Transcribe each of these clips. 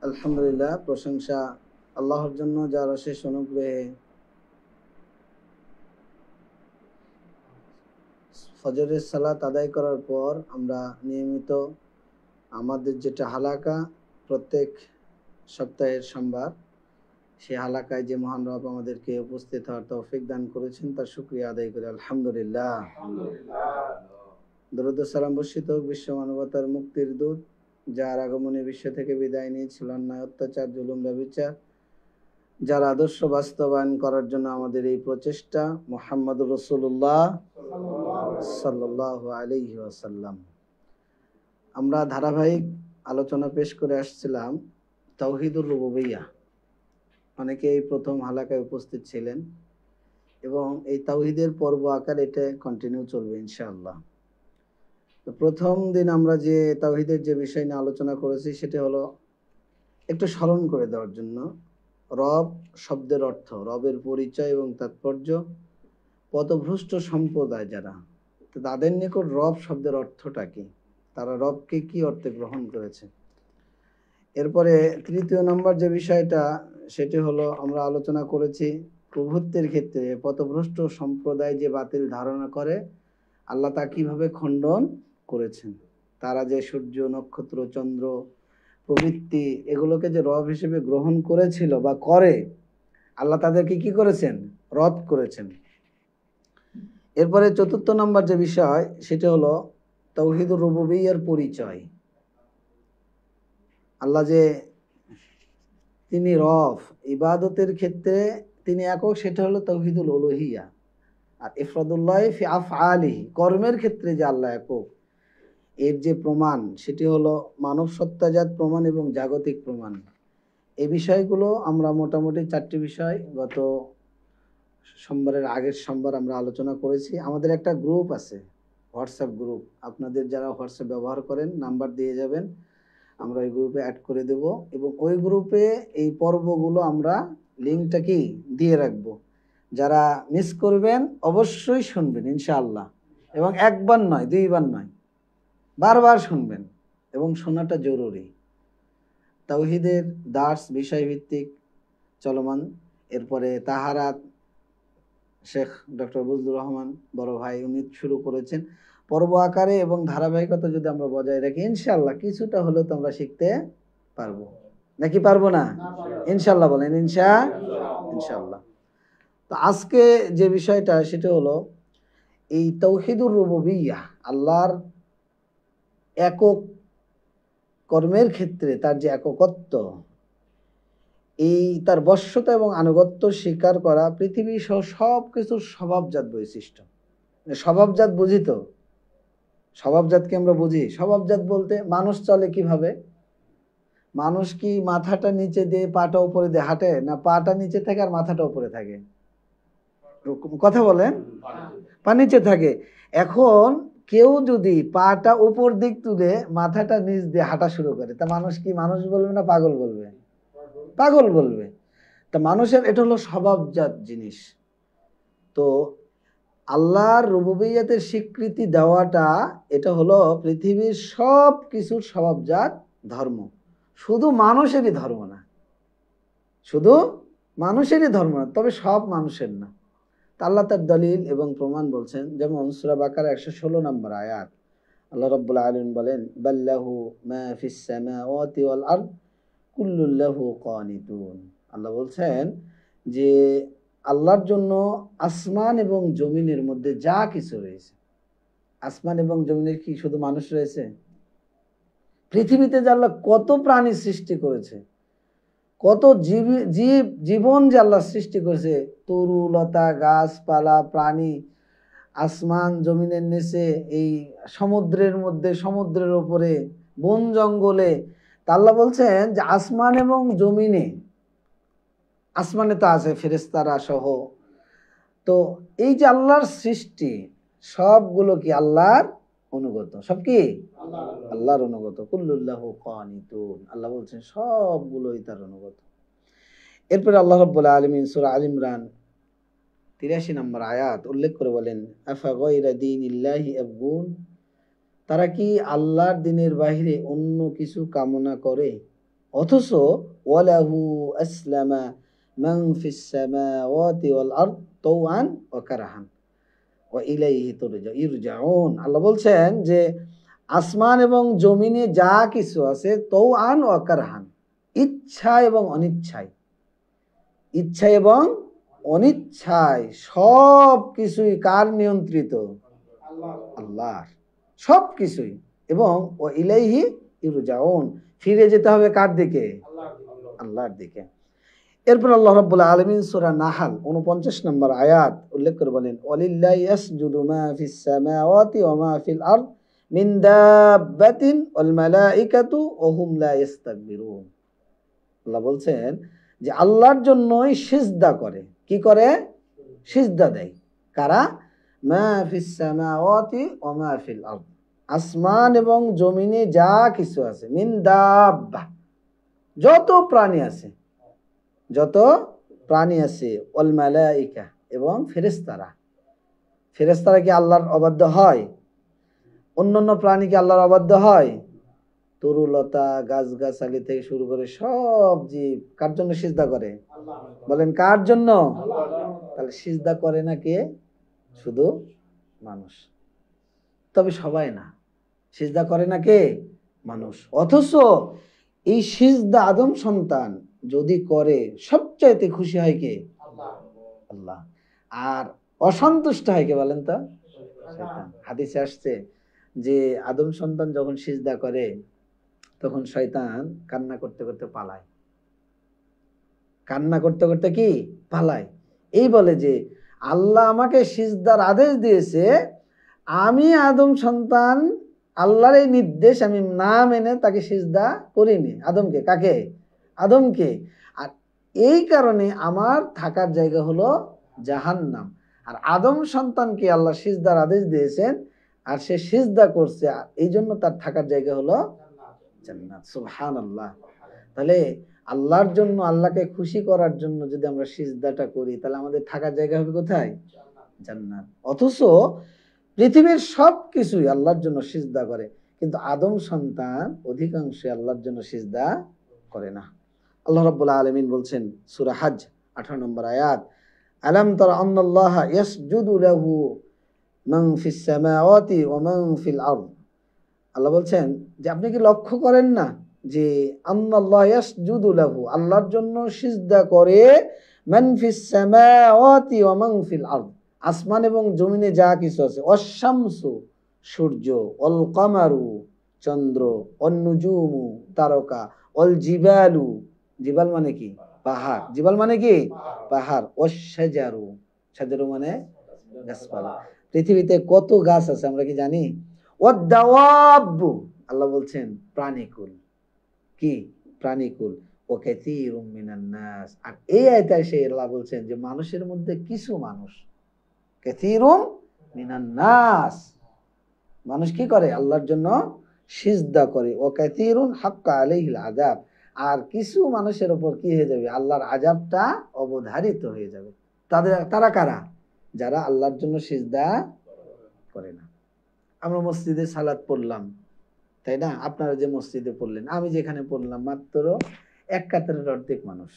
আলহামদুলিল্লাহ, প্রশংসা আল্লাহর জন্য, যার অশেষ অনুগ্রহে ফজরের সালাত আদায় করার পর আমরা নিয়মিত আমাদের যেটা হালাকা প্রত্যেক সপ্তাহের সোমবার, সেই হালাকায় যে মহান রব আমাদেরকে উপস্থিত হওয়ার তৌফিক দান করেছেন, তার শুকরিয়া আদায় করি আলহামদুলিল্লাহ। দরুদ ও সালাম বর্ষিত হোক বিশ্ব মানবতার মুক্তির দূত, যার আগমনে বিশ্ব থেকে বিদায় নিয়েছিল অন্যায়, অত্যাচার, জুলুম, ব্যভিচার, যার আদর্শ বাস্তবায়ন করার জন্য আমাদের এই প্রচেষ্টা, মুহাম্মদুর রাসূলুল্লাহ সাল্লাল্লাহু আলাইহি ওয়াসাল্লাম। আমরা ধারাবাহিক আলোচনা পেশ করে আসছিলাম তাওহীদুর রুবুবিয়্যাহ। অনেকে এই প্রথম হালাকায় উপস্থিত ছিলেন এবং এই তাওহীদের পর্ব আকার এটা কন্টিনিউ চলবে ইনশাআল্লাহ। তো প্রথম দিন আমরা যে তাওহীদের যে বিষয় নিয়ে আলোচনা করেছি সেটা হলো একটু স্মরণ করে দেওয়ার জন্য রব শব্দের অর্থ, রবের পরিচয় এবং তাৎপর্য। পথভ্রষ্ট সম্প্রদায় যারা, তাদের নিকট রব শব্দের অর্থটা কি, তারা রবকে কি অর্থে গ্রহণ করেছে। এরপরে তৃতীয় নম্বর যে বিষয়টা সেটি হলো আমরা আলোচনা করেছি প্রভুত্বের ক্ষেত্রে পথভ্রষ্ট সম্প্রদায় যে বাতিল ধারণা করে আল্লাহ তা কিভাবে খণ্ডন করেছেন। তারা যে সূর্য, নক্ষত্র, চন্দ্র প্রভৃতি এগুলোকে যে রব হিসেবে গ্রহণ করেছিল বা করে, আল্লাহ তাদেরকে কি করেছেন, রদ করেছেন। এরপরে চতুর্থ নম্বর যে বিষয় সেটা হলো তাওহীদুর রুবুবিয়্যার পরিচয়। আল্লাহ যে তিনি রব, ইবাদতের ক্ষেত্রে তিনি একক, সেটা হলো তাওহীদুল উলুহিয়্যাহ। আর ইফরাদুল্লাহ ফি আফআলিহি, কর্মের ক্ষেত্রে যে আল্লাহ একক, এর যে প্রমাণ সেটি হলো মানব সত্তাজাত প্রমাণ এবং জাগতিক প্রমাণ। এই বিষয়গুলো আমরা মোটামুটি 4টি বিষয় গত সোমবারের আগের সোমবার আমরা আলোচনা করেছি। আমাদের একটা গ্রুপ আছে, হোয়াটসঅ্যাপ গ্রুপ, আপনাদের যারা হোয়াটসঅ্যাপ ব্যবহার করেন নাম্বার দিয়ে যাবেন, আমরা ওই গ্রুপে অ্যাড করে দেব এবং ওই গ্রুপে এই পর্বগুলো আমরা লিঙ্কটা কি দিয়ে রাখবো। যারা মিস করবেন অবশ্যই শুনবেন ইনশাআল্লাহ, এবং একবার নয়, দুইবার নয়, বারবার শুনবেন এবং শোনাটা জরুরি। তাওহীদের দার্স বিষয়ভিত্তিক চলমান। এরপরে তাহারাত শেখ ডক্টর বুজলুর রহমান বড় ভাই উনি শুরু করেছেন। পর্ব আকারে এবং ধারাবাহিকতা যদি আমরা বজায় রাখি ইনশাআল্লাহ কিছুটা হলেও তো আমরা শিখতে পারবো, নাকি পারবো না? ইনশাআল্লাহ বলেন ইনশাআল্লাহ। তো আজকে যে বিষয়টা সেটা হলো এই তাওহীদুর রুবুবিয়্যাহ, আল্লাহর একক কর্মের ক্ষেত্রে তার যে এককত্ব, এই তার বশ্যতা এবং আনুগত্য স্বীকার করা পৃথিবী সহ সব কিছুর স্বভাবজাত বৈশিষ্ট্য। স্বভাবজাত বুঝি তো, স্বভাবজাতকে আমরা বুঝি। স্বভাবজাত বলতে মানুষ চলে কিভাবে, মানুষ কি মাথাটা নিচে দিয়ে পাটা উপরে দিয়ে হাঁটে, না পাটা নিচে থাকে আর মাথাটা উপরে থাকে? কথা বলেন, পা নিচে থাকে। এখন কেউ যদি পাটা উপর দিক তুলে মাথাটা নিচ দিয়ে হাঁটা শুরু করে, তা মানুষ কি মানুষ বলবে না পাগল বলবে? পাগল বলবে। তা মানুষের এটা হলো স্বভাবজাত জিনিস। তো আল্লাহর রুবুবিয়্যাতের স্বীকৃতি দেওয়াটা এটা হলো পৃথিবীর সব কিছুর স্বভাবজাত ধর্ম, শুধু মানুষেরই ধর্ম না, শুধু মানুষেরই ধর্ম না, তবে সব মানুষের না। আল্লাহ তার দলিল এবং প্রমাণ বলছেন, যেমন সূরা বাকারা 116 নম্বর আয়াত, আল্লাহ রাব্বুল আলামিন বলেন বাল্লাহু মা ফিস সামাওয়াতি ওয়াল আরদ কুল্লুন লাহু কানিতুন। আল্লাহ বলছেন যে আল্লাহর জন্য আসমান এবং জমিনের মধ্যে যা কিছু রয়েছে, আসমান এবং জমিনের কি শুধু মানুষ রয়েছে? পৃথিবীতে যে আল্লাহ কত প্রাণী সৃষ্টি করেছে, কত জীবন যে আল্লাহ সৃষ্টি করেছে, তরু লতা, গাছপালা, প্রাণী, আসমান জমিনের নিচে, এই সমুদ্রের মধ্যে, সমুদ্রের উপরে, বন জঙ্গলে। তা আল্লাহ বলছেন যে আসমান এবং জমিনে, আসমানে তো আছে ফেরেশতারা সহ, তো এই যে আল্লাহর সৃষ্টি সবগুলো কি আল্লাহর অনুগত, সব কি আল্লাহর অনুগত। কুল্লুল্লাহু কানিতুন, আল্লাহ বলছেন সবগুলোই তার অনুগত। এরপরে আল্লাহ রাব্বুল আলামিন সূরা আল ইমরান 83 নম্বর আয়াত উল্লেখ করে বলেন আফা গায়রা দীনিল্লাহি ইয়াবগুন, তারা কি আল্লাহর দ্বীনের বাইরে অন্য কিছু কামনা করে? অথচ ওয়ালাহু আসলামা মান ফিস সামাওয়াতি ওয়াল আরদ তাওআন ওয়া কারহান ওয়া ইলাইহি ইরজাউন। আল্লাহ বলছেন যে আসমান এবং জমিনে যা কিছু আছে তাওআন ওয়া কারহান, ইচ্ছা এবং অনিচ্ছায়, ইচ্ছা এবং অনিচ্ছায় সব কিছুই কার নিয়ন্ত্রিত? আল্লাহর, সব কিছুই। এবং ও ইলাইহি ইরজাউন, ফিরে যেতে হবে কার দিকে? আল্লাহর দিকে। এরপর আল্লাহ রাব্বুল আলামিন সূরা নাহল 49 নম্বর আয়াত উল্লেখ করে বলেন, ওয়ালিল্লাহি ইয়াসজুদু মা ফিস সামাওয়াতি ওয়া মা ফিল আরদ মিন দাব্বাতিন ওয়াল মালাইকাতু ওয়া হুম লা ইস্তাকবিরুন। আল্লাহ বলছেন যে আল্লাহর জন্যই সিজদা করে। কি করে? সিজদা দেয়। কারা? মা ফিস সামাওয়াতি ওয়া মা ফিল আরদ, আসমান এবং জমিনে যা কিছু আছে, মিন দাব্বা, যত প্রাণী আছে, যত প্রাণী আছে, ওয়াল মালাইকা, এবং ফেরেশতারা। ফেরেশতারা কি আল্লাহর অবাধ্য হয়? অন্যান্য প্রাণী কি আল্লাহর অবাধ্য হয়? তরুলতা, গাছগাছালি থেকে শুরু করে সব জীব কার জন্য সিজদা করে? বলেন কার জন্য? তাহলে সিজদা করে না কে? শুধু মানুষ। তবে সবাই না। সিজদা করে না কে? মানুষ। অথচ এই সিজদা আদম সন্তান যদি করে, সবচাইতে খুশি হয় কে? আল্লাহ। আর অসন্তুষ্ট হয় কে বলেন তো? শয়তান। হাদিসে আসছে যে আদম সন্তান যখন সিজদা করে তখন শয়তান কান্না করতে করতে পালায়। কান্না করতে করতে কি পালায়? এই বলে যে আল্লাহ আমাকে সিজদার আদেশ দিয়েছে, আমি আদম সন্তান আল্লাহর এই নির্দেশ আমি না মেনে তাকে সিজদা করিনি। আদমকে, কাকে? আদমকে। আর এই কারণে আমার থাকার জায়গা হলো জাহান্নাম। আর আদম সন্তানকে আল্লাহ সিজদার আদেশ দিয়েছেন, আর সে সিজদা করছে, এই জন্য তার থাকার জায়গা হলো জান্নাত। সুবহানাল্লাহ। তাহলে আল্লাহর জন্য, আল্লাহকে খুশি করার জন্য যদি আমরা সিজদাটা করি, তাহলে আমাদের থাকার জায়গা হবে কোথায়? জান্নাত। অথচ পৃথিবীর সব কিছুই আল্লাহর জন্য সিজদা করে, কিন্তু আদম সন্তান অধিকাংশই আল্লাহর জন্য সিজদা করে না। আল্লাহ রাব্বুল আলামিন বলছেন সূরা হজ 18 নম্বর আয়াত, আলাম তারা আন্নাল্লাহা ইয়াসজুদু লাহু মান ফিস সামাওয়াতি ওয়া মান ফিল আরদ। আল্লাহ বলছেন যে আপনি কি লক্ষ্য করেন না যে আন্নাল্লাহা ইয়াসজুদু লাহু, আল্লাহর জন্য সিজদা করে, মান ফিস সামাওয়াতি ওয়া মান ফিল আরদ, আসমান এবং জমিনে যা কিছু আছে, অশ-শামসু সূর্য, অল কামারু চন্দ্র, অন নুজুমু তারকা, অল জিবালু, জিবাল মানে কি? পাহাড়। জিবাল মানে কি? পাহাড়। অশ-শাজারু, শাজারু মানে গাছপালা। পৃথিবীতে কত গাছ আছে আমরা কি জানি? ওয়াদ-দাওয়াবু, আল্লাহ বলছেন প্রাণীকুল। কি? প্রাণীকুল। ও কাসীরুম মিনান নাস, আর এই আয়াতে এসে আল্লাহ বলছেন যে মানুষের মধ্যে কিছু মানুষ, কাসীরুম মিনান নাস, মানুষ কি করে? আল্লাহর জন্য সিজদা করে। ও কাসীরুন হাক্কা আলাইহিল আযাব, আর কিছু মানুষের উপর কি হয়ে যাবে? আল্লাহর আযাবটা অবধারিত হয়ে যাবে। তারা কারা? যারা আল্লাহর জন্য সিজদা করে না। আমরা মসজিদে সালাত পড়লাম, তাই না? আপনারা যে মসজিদে পড়লেন, আমি যেখানে পড়লাম, মাত্র এক কাতারের অর্ধেক মানুষ।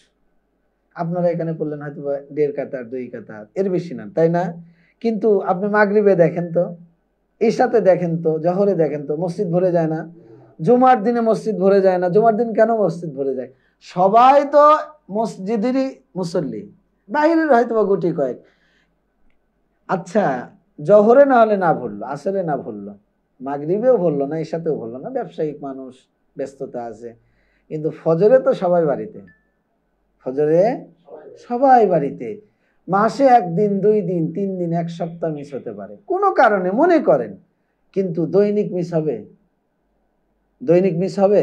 আপনারা এখানে পড়লেন হয়তো 1.5 কাতার 2 কাতার, এর বেশি না, তাই না? কিন্তু আপনি মাগরিবে দেখেন তো, ইশাতে দেখেন তো, জহরে দেখেন তো, মসজিদ ভরে যায় না? জুমার দিনে মসজিদ ভরে যায় না? জুমার দিন কেন মসজিদ ভরে যায়? সবাই তো মসজিদেরই মুসল্লি, বাহিরের হয়তো বা গুটি কয়েক। আচ্ছা, জহরে না হলে না ভরলো, আসরে না ভরলো, মাগরিবেও ভরলো না, ইশাতেও ভরলো না, ব্যবসায়িক মানুষ, ব্যস্ততা আছে, কিন্তু ফজরে তো সবাই বাড়িতে। ফজরে সবাই বাড়িতে। মাসে 1 দিন 2 দিন 3 দিন 1 সপ্তাহ মিস হতে পারে কোনো কারণে, মনে করেন, কিন্তু দৈনিক মিস হবে? দৈনিক মিস হবে?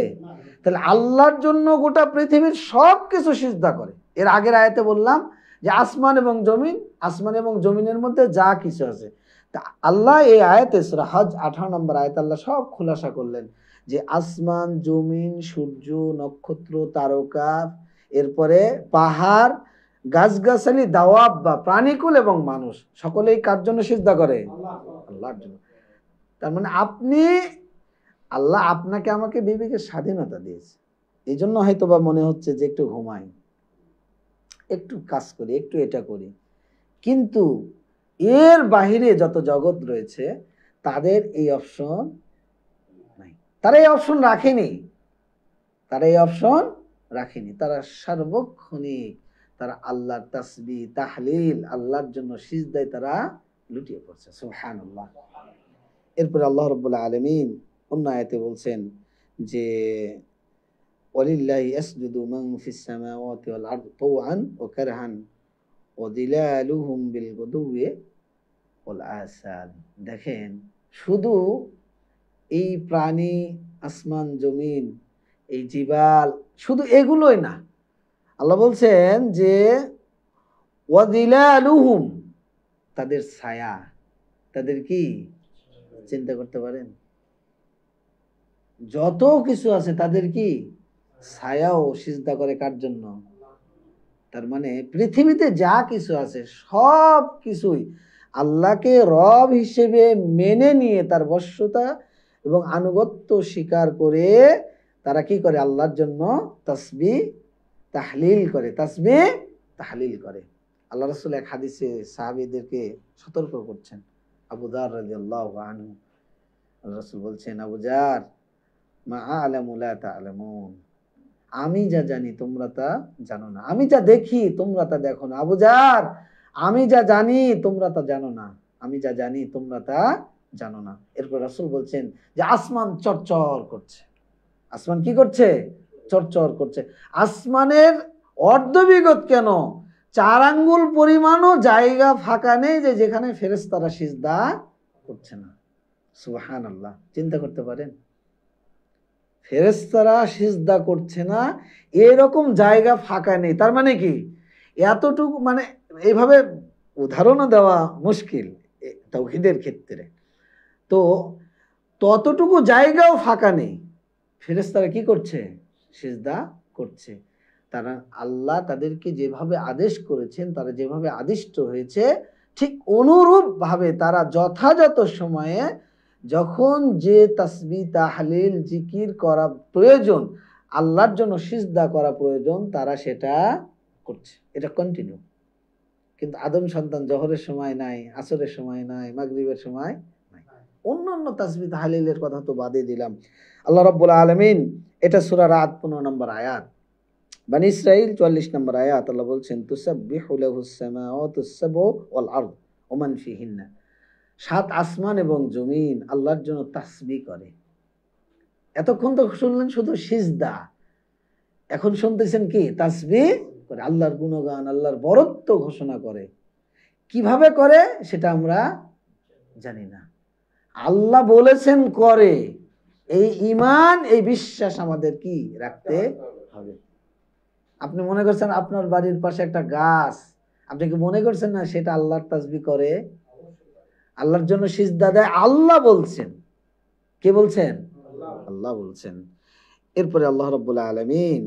তাহলে আল্লাহর জন্য গোটা পৃথিবীর সব কিছু সিজদা করে। এর আগের আয়াতে বললাম যে আসমান এবং জমিন, আসমান এবং জমিনের মধ্যে যা কিছু আছে, তা আল্লাহ এই আয়াতে সূরা হজ 18 নম্বর আয়াতে আল্লাহ সব খুলাসা করলেন যে আসমান, জমিন, সূর্য, নক্ষত্র, তারকা, এরপরে পাহাড়, গাছগাছালি, দাওয়াব বা প্রাণীকুল এবং মানুষ সকলেই কার জন্য সিজদা করে? আল্লাহর জন্য। তার মানে আপনি, আল্লাহ আপনাকে আমাকে বিবেকের স্বাধীনতা দিয়েছে, এই জন্য হয়তো বা মনে হচ্ছে যে একটু ঘুমাই, একটু কাজ করি, একটু এটা করি, কিন্তু এর বাহিরে যত জগৎ রয়েছে তাদের এই অপশন নাই। তারা এই অপশন রাখেনি, তারা এই অপশন রাখেনি। তারা সার্বক্ষণিক তারা আল্লাহর তাসবিহ তাহলিল, আল্লাহর জন্য সিজদায় তারা লুটিয়ে পড়ছে। সুবহানাল্লাহ। এরপরে আল্লাহ রাব্বুল আলামিন অন্য আয়াতে বলছেন যে ওয়ালিল্লাহি ইয়াসজুদু মান ফিস সামাওয়াতি ওয়াল আরদি তাওআন ওয়া কারহান ওয়া যিলালুহুম বিল গুদুওয়ি ওয়াল আসাল। দেখেন, শুধু এই প্রাণী, আসমান জমিন, এই জিবাল, শুধু এগুলোই না, আল্লাহ বলছেন যে ওয়া যিলালুহুম, তাদের ছায়া, তাদের কি, চিন্তা করতে পারেন, যত কিছু আছে তাদের কি ছায়াও সিজদা করে কার জন্য? তার মানে পৃথিবীতে যা কিছু আছে সব কিছুই আল্লাহকে রব হিসেবে মেনে নিয়ে তার বশ্যতা এবং আনুগত্য স্বীকার করে তারা কি করে? আল্লাহর জন্য তাসবিহ তাহলিল করে, তাসবিহ তাহলিল করে। আল্লাহ রাসূল এক হাদিসে সাহাবীদেরকে সতর্ক করছেন। আবু যার রাদিয়াল্লাহু আনহু, আল্লাহ রাসূল বলছেন, আবু যার, মা আ'লামু লা তা'লামুন, আমি যা জানি তোমরা তা জানো না, আমি যা দেখি তোমরা তা দেখো না। আবু যার, আমি যা জানি তোমরা তা জানো না, আমি যা জানি তোমরা তা জানো না। এরপর রাসূল বলছেন যে আসমান চরচর করছে। আসমান কি করছে? চরচর করছে। আসমানের অর্ধবিগত কেন 4 আঙ্গুল পরিমাণও জায়গা ফাঁকা নেই যে যেখানে ফেরেশতারা সিজদা করছে না। সুবহানাল্লাহ। চিন্তা করতে পারেন, ফেরেশতারা সিজদা করছে না এরকম জায়গা ফাঁকা নেই। তার মানে কি, এতটুকু, মানে এইভাবে উদাহরণও দেওয়া মুশকিল তাওহীদের ক্ষেত্রে। তো ততটুকু জায়গাও ফাঁকা নেই, ফেরেশতারা কি করছে? সিজদা করছে। তারা আল্লাহ তাদেরকে যেভাবে আদেশ করেছেন, তারা যেভাবে আদিষ্ট হয়েছে, ঠিক অনুরূপভাবে তারা যথাযথ সময়ে যখন যে তাসবিহ তাহলিল জিকির করা প্রয়োজন, আল্লাহর জন্য সিজদা করা প্রয়োজন, তারা সেটা করছে। এটা কন্টিনিউ। কিন্তু আদম সন্তান জোহরের সময় নাই, আসরের সময় নাই, মাগরিবের সময় নাই। অন্যান্য তাসবিহ তাহলিলের কথা তো বাদই দিলাম। আল্লাহ রাব্বুল আলামিন, এটা সূরা রাদ 15 নম্বর আয়াত, বনী ইসরাঈল 44 নম্বর আয়াত, আল্লাহ বলছেন তুসাব্বিহু লাহুস সামাওয়াতুস সাবউ ওয়াল আরদ ওয়া মান ফিহিন্না, 7 আসমান এবং জমিন আল্লাহর জন্য তাসবিহ করে। এতক্ষণ তো শুনলেন শুধু সিজদা, এখন শুনতেছেন কি? তাসবিহ করে, আল্লাহর গুণগান, আল্লাহর বরত্ব ঘোষণা করে। কিভাবে করে সেটা আমরা জানি না, আল্লাহ বলেছেন করে। এই ঈমান, এই বিশ্বাস আমাদের কি রাখতে হবে। আপনি মনে করছেন আপনার বাড়ির পাশে একটা গাছ, আপনি কি মনে করছেন না সেটা আল্লাহর তাসবিহ করে, আল্লাহর জন্য সিজদা দেয়? আল্লাহ বলছেন। কে বলছেন? আল্লাহ বলছেন। এরপরে আল্লাহ রাব্বুল আলামিন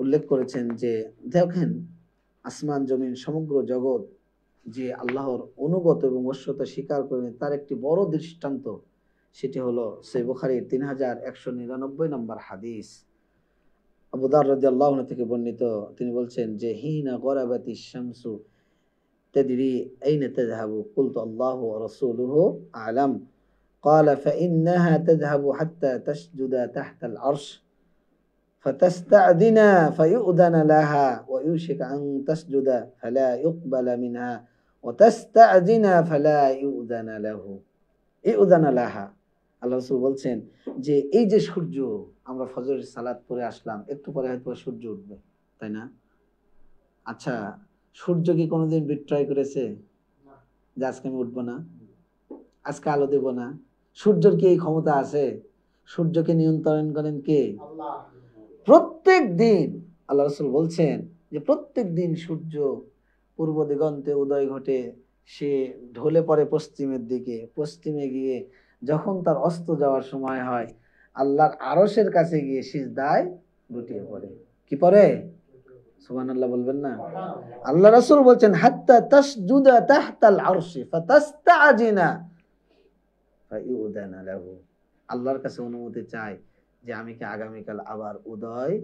উল্লেখ করেছেন যে দেখেন, আসমান জমিন সমগ্র জগৎ যে আল্লাহর অনুগত এবং বশ্যতা স্বীকার করে, তার একটি বড় দৃষ্টান্ত, সেটি হলো সহিহ বুখারীর 3199 নম্বর হাদিস। আবু যার রাদিয়াল্লাহু আনহু থেকে বর্ণিত, তিনি বলছেন যে হিনা গরাবাতিশ শামসু তাদরি আইনা তাযহাবু কুলতু আল্লাহু ওয়া রাসূলুহু আ'লাম قال فإنها تذهب حتى تسجد تحت العرش فتستأذن فيؤذن لها ويوشك أن تسجد فلا يقبل منها وتستأذن فلا يؤذن له يؤذن لها। আল্লাহ রাসূল বলছেন যে এই যে সূর্য, আমরা ফজরের সালাত পড়ে আসলাম, একটু পরে হয়তো সূর্য উঠবে, তাই না? আচ্ছা, সূর্য কি কোনোদিন বিট্রয় করেছে যে আজকে আমি উঠবো না, আজকে আলো দেব না? সূর্যের কি এই ক্ষমতা আছে? সূর্যকে নিয়ন্ত্রণ করেন কে? আল্লাহ। প্রত্যেক দিন আল্লাহ রাসূল বলছেন যে প্রত্যেক দিন সূর্য পূর্ব দিগন্তে উদয় ঘটে, সে ঢলে পড়ে পশ্চিমের দিকে, পশ্চিমে গিয়ে যখন তার অস্ত যাওয়ার সময় হয়, আল্লাহর আরশের কাছে গিয়ে সিজদায় লুটিয়ে পড়ে। কি পড়ে? সুবহানাল্লাহ বলবেন না? আল্লাহ রাসূল বলছেন হাত্তা তাসজুদা তাহতাল আরশি ফাতাস্তাজিনা ফায়ুদানা লাহু, আল্লাহর কাছে অনুমতি চায় যে আমি কি আগামীকাল আবার উদয়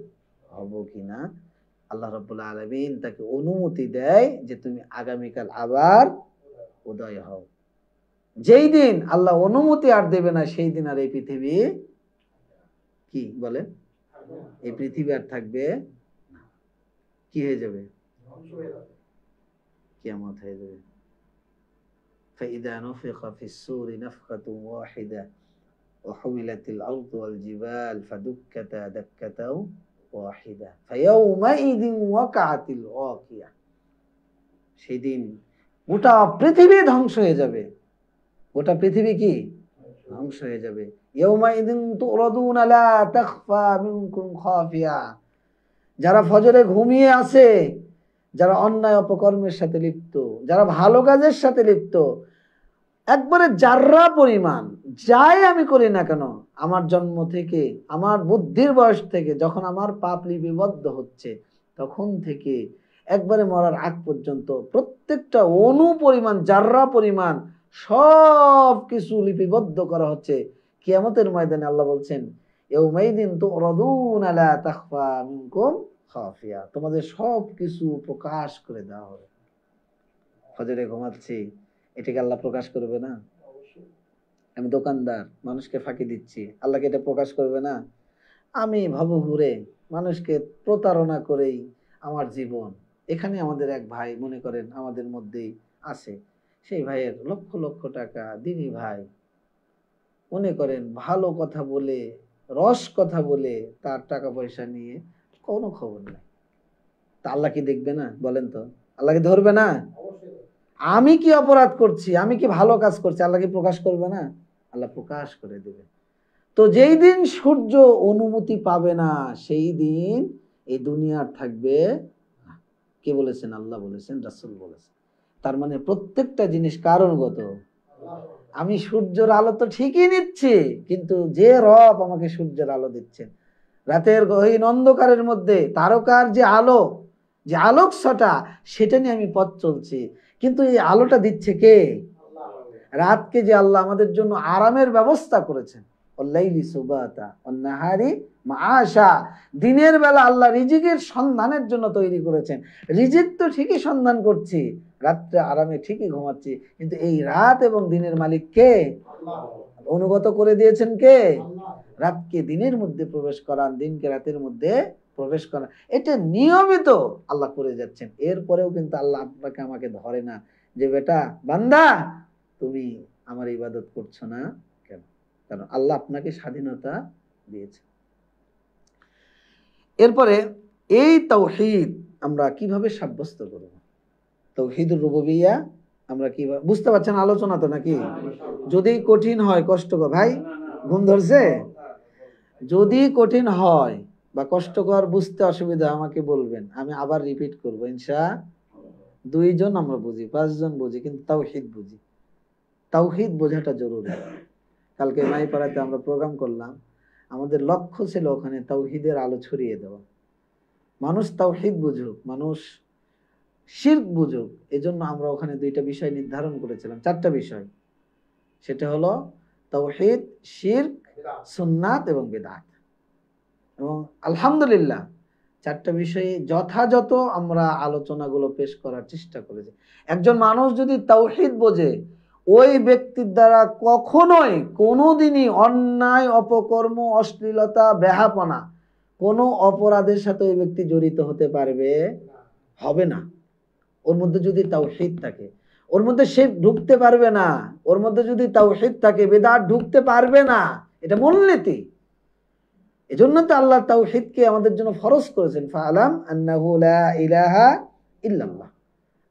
হব কিনা। আল্লাহ রাব্বুল আলামিন তাকে অনুমতি দেয় যে তুমি আগামীকাল আবার উদয় হও। যেই দিন আল্লাহ অনুমতি আর দেবে না সেই দিন আর এই পৃথিবী কি বলে, এই পৃথিবী আর থাকবে না। কি হয়ে যাবে? কিয়ামত হয়ে যাবে। فإذا نفخ في الصور نفخة واحدة وحملت الأرض والجبال فدكتا دكة واحدة فيومئذ وقعت الواقعة। সেদিন গোটা পৃথিবী ধ্বংস হয়ে যাবে। গোটা পৃথিবী কি ধ্বংস হয়ে যাবে। ইয়াউমাইযিন তুরাদুনা লা তাখফা মিনকুম খাফিয়া। যারা ফজরে ঘুমিয়ে আছে, যারা অন্যায় অপকর্মের সাথে লিপ্ত, যারা ভালো কাজের সাথে লিপ্ত, একবারে জাররা পরিমাণ যাই আমি করি না কেন, আমার জন্ম থেকে আমার বুদ্ধির বয়স থেকে যখন আমার পাপ লিপিবদ্ধ হচ্ছে তখন থেকে একবারে মরার আগ পর্যন্ত প্রত্যেকটা অণু পরিমাণ, জাররা পরিমাণ সব কিছু লিপিবদ্ধ করা হচ্ছে। কিয়ামতের ময়দানে আল্লাহ বলছেন ইয়াউমাইদিন তুরাদুনা লা তাখফা মিনকুম খাফিয়া, তোমাদের সব কিছু প্রকাশ করে দেওয়া হবে। ফজরে ঘুমাচ্ছি, এটাকে আল্লাহ প্রকাশ করবে না? আমি দোকানদার, মানুষকে ফাঁকি দিচ্ছি, আল্লাহকে এটা প্রকাশ করবে না? আমি ভবঘুরে মানুষকে প্রতারণা করেই আমার জীবন, এখানে আমাদের এক ভাই মনে করেন আমাদের মধ্যেই আছে, সেই ভাইয়ের লক্ষ লক্ষ টাকা, দিনী ভাই, মনে করেন ভালো কথা বলে, রস কথা বলে তার টাকা পয়সা নিয়ে কোনো খবর নাই। তা আল্লাহ কি দেখবে না? বলেন তো, আল্লাহকে ধরবে না? আমি কি অপরাধ করছি, আমি কি ভালো কাজ করছি, আল্লাহ কি প্রকাশ করবে না? আল্লাহ প্রকাশ করে দেবে। তো যেই দিন সূর্য অনুমতি পাবে না সেই দিন এই দুনিয়ার থাকবে না। কে বলেছেন? আল্লাহ বলেছেন, রাসূল বলেছেন। তার মানে প্রত্যেকটা জিনিস কারণগত। আমি সূর্যের আলো তো ঠিকই নিচ্ছি, কিন্তু যে রব আমাকে সূর্যের আলো দিচ্ছেন, রাতের গহীন অন্ধকারের মধ্যে তারকার যে আলো, যে আলোকছটা, সেটা নিয়ে আমি পথ চলছি, কিন্তু এই আলোটা দিচ্ছে কে? রাতকে যে আল্লাহ আমাদের জন্য আরামের ব্যবস্থা করেছেন, ওয়াল্লাইলি সুবাতা ওয়ান্নাহারি মাআশা, দিনের বেলা আল্লাহ রিজিকের সন্ধানের জন্য তৈরি করেছেন। রিজিক তো ঠিকই সন্ধান করছি, রাত্রে আরামে ঠিকই ঘুমাচ্ছি, কিন্তু এই রাত এবং দিনের মালিক কে? অনুগত করে দিয়েছেন কে? রাতকে দিনের মধ্যে প্রবেশ করান, দিনকে রাতের মধ্যে প্রবেশ করান, এটা নিয়মিত আল্লাহ করে যাচ্ছেন। এরপরেও কিন্তু আল্লাহ আপনাকে আমাকে ধরে না যে বেটা বান্দা তুমি আমার ইবাদত করছো না কেন? কারণ আল্লাহ আপনাকে স্বাধীনতা দিয়েছে। এরপরে এই তাওহীদ আমরা কিভাবে সাব্যস্ত করব? তাওহীদুর রুবুবিয়্যা আমরা কিভাবে, বুঝতে পারছেন আলোচনা তো নাকি? যদি কঠিন হয়, কষ্টকর, ভাই ঘুম ধরছে, যদি কঠিন হয় বা কষ্টকর, বুঝতে অসুবিধা আমাকে বলবেন, আমি আবার রিপিট করব ইনশাআল্লাহ। 2 জন আমরা বুঝি, 5 জন বুঝি, কিন্তু তাওহীদ বুঝি। তাওহীদ বোঝাটা জরুরি। কালকে মাইপাড়াতে আমরা প্রোগ্রাম করলাম, আমাদের লক্ষ্য ছিল ওখানে তাওহীদের আলো ছড়িয়ে দেওয়া, মানুষ তাওহীদ বুঝুক, মানুষ শিরক বুঝুক। এজন্য আমরা ওখানে 2টা বিষয় নির্ধারণ করেছিলাম, 4টা বিষয়। সেটা হলো তাওহীদ, শিরক, সুন্নাত এবং বিদআত। এবং আলহামদুলিল্লাহ 4টা বিষয়ে যথাযথ আমরা আলোচনাগুলো পেশ করার চেষ্টা করেছি। একজন মানুষ যদি তাওহীদ বোঝে, ওই ব্যক্তির দ্বারা কখনোই কোনোদিনই অন্যায়, অপকর্ম, অশ্লীলতা, বেহাপনা, কোনো অপরাধের সাথে ওই ব্যক্তি জড়িত হতে পারবে হবে না। ওর মধ্যে যদি তাওহীদ থাকে, ওর মধ্যে শিরক ঢুকতে পারবে না। ওর মধ্যে যদি তাওহীদ থাকে, বিদআত ঢুকতে পারবে না। এটা মূলনীতি। এজন্য তো আল্লাহ তাওহীদকে আমাদের জন্য ফরজ করেছেন, ফাআলাম আন্নাহু লা ইলাহা ইল্লাল্লাহ,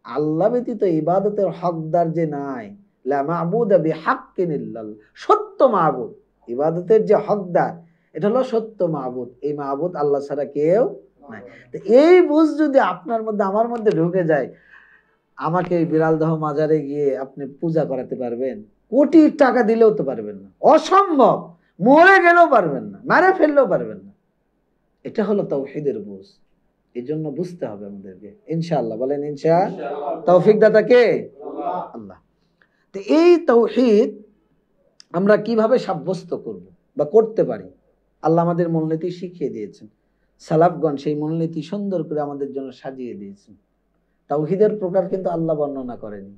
আল্লাহ ব্যতীত ইবাদতের হকদার যে নাই, লা মা'বুদা বিহাক্কিন ইল্লাল্লাহ, সত্য মাবুদ, ইবাদতের যে হকদার এটা হলো সত্য মাবুদ, এই মাবুদ আল্লাহ ছাড়া কেউ নাই। তো এই বুঝ যদি আপনার মধ্যে, আমার মধ্যে ঢুকে যায়, আমাকে এই বিড়ালদহ মাজারে গিয়ে আপনি পূজা করাতে পারবেন? কোটি টাকা দিলেও তো পারবেন না, অসম্ভব। মরে গেলেও পারবেন না, মারে ফেললেও পারবেন না। এটা হলো তাওহীদের বুঝ। এই জন্য বুঝতে হবে আমাদেরকে, ইনশাআল্লাহ। বলেন ইনশাআল্লাহ। তৌফিক দাতা কে? আল্লাহ। তো এই তাওহীদ আমরা কিভাবে সাব্যস্ত করব বা করতে পারি? আল্লাহ আমাদের মূলনীতি শিখিয়ে দিয়েছেন, সালাফগণ সেই মূলনীতি সুন্দর করে আমাদের জন্য সাজিয়ে দিয়েছেন। তাওহীদের প্রকার কিন্তু আল্লাহ বর্ণনা করেনি,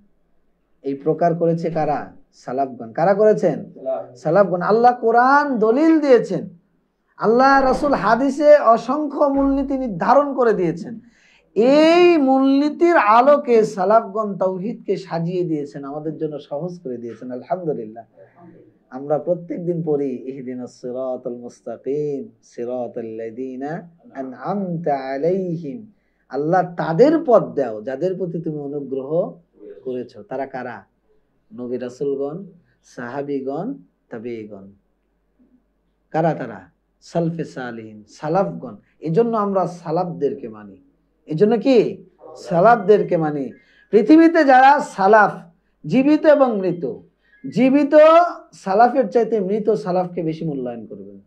এই প্রকার করেছে কারা? সালাফগণ। কারা করেছেন? সালাফগণ। আল্লাহ কোরআন দলিল দিয়েছেন, আল্লাহ রাসূল হাদিসে অসংখ্য মূলনীতি নির্ধারণ করে দিয়েছেন। এই মূলনীতির আলোকে সালাফগণ তাওহীদকে সাজিয়ে দিয়েছেন, আমাদের জন্য সহজ করে দিয়েছেন। আলহামদুলিল্লাহ। আমরা প্রত্যেকদিন পড়ি ইহদিনাস সিরাতাল মুস্তাকিম সিরাতাল লাযিনা আনআমতা আলাইহিম। আল্লাহ তাদের পথ দাও যাদের প্রতি তুমি অনুগ্রহ করেছো। তারা কারা? নবী রাসূলগণ, সাহাবীগণ, তাবেঈগণ। কারা তারা? সালফে সালিহিন, সালাফগণ। এজন্য আমরা সালাফদেরকে মানি। এজন্য কি? সালাফদেরকে মানি। পৃথিবীতে যারা সালাফ, জীবিত এবং মৃত, জীবিত সালাফের চাইতে মৃত সালাফকে বেশি মূল্যায়ন করবেন।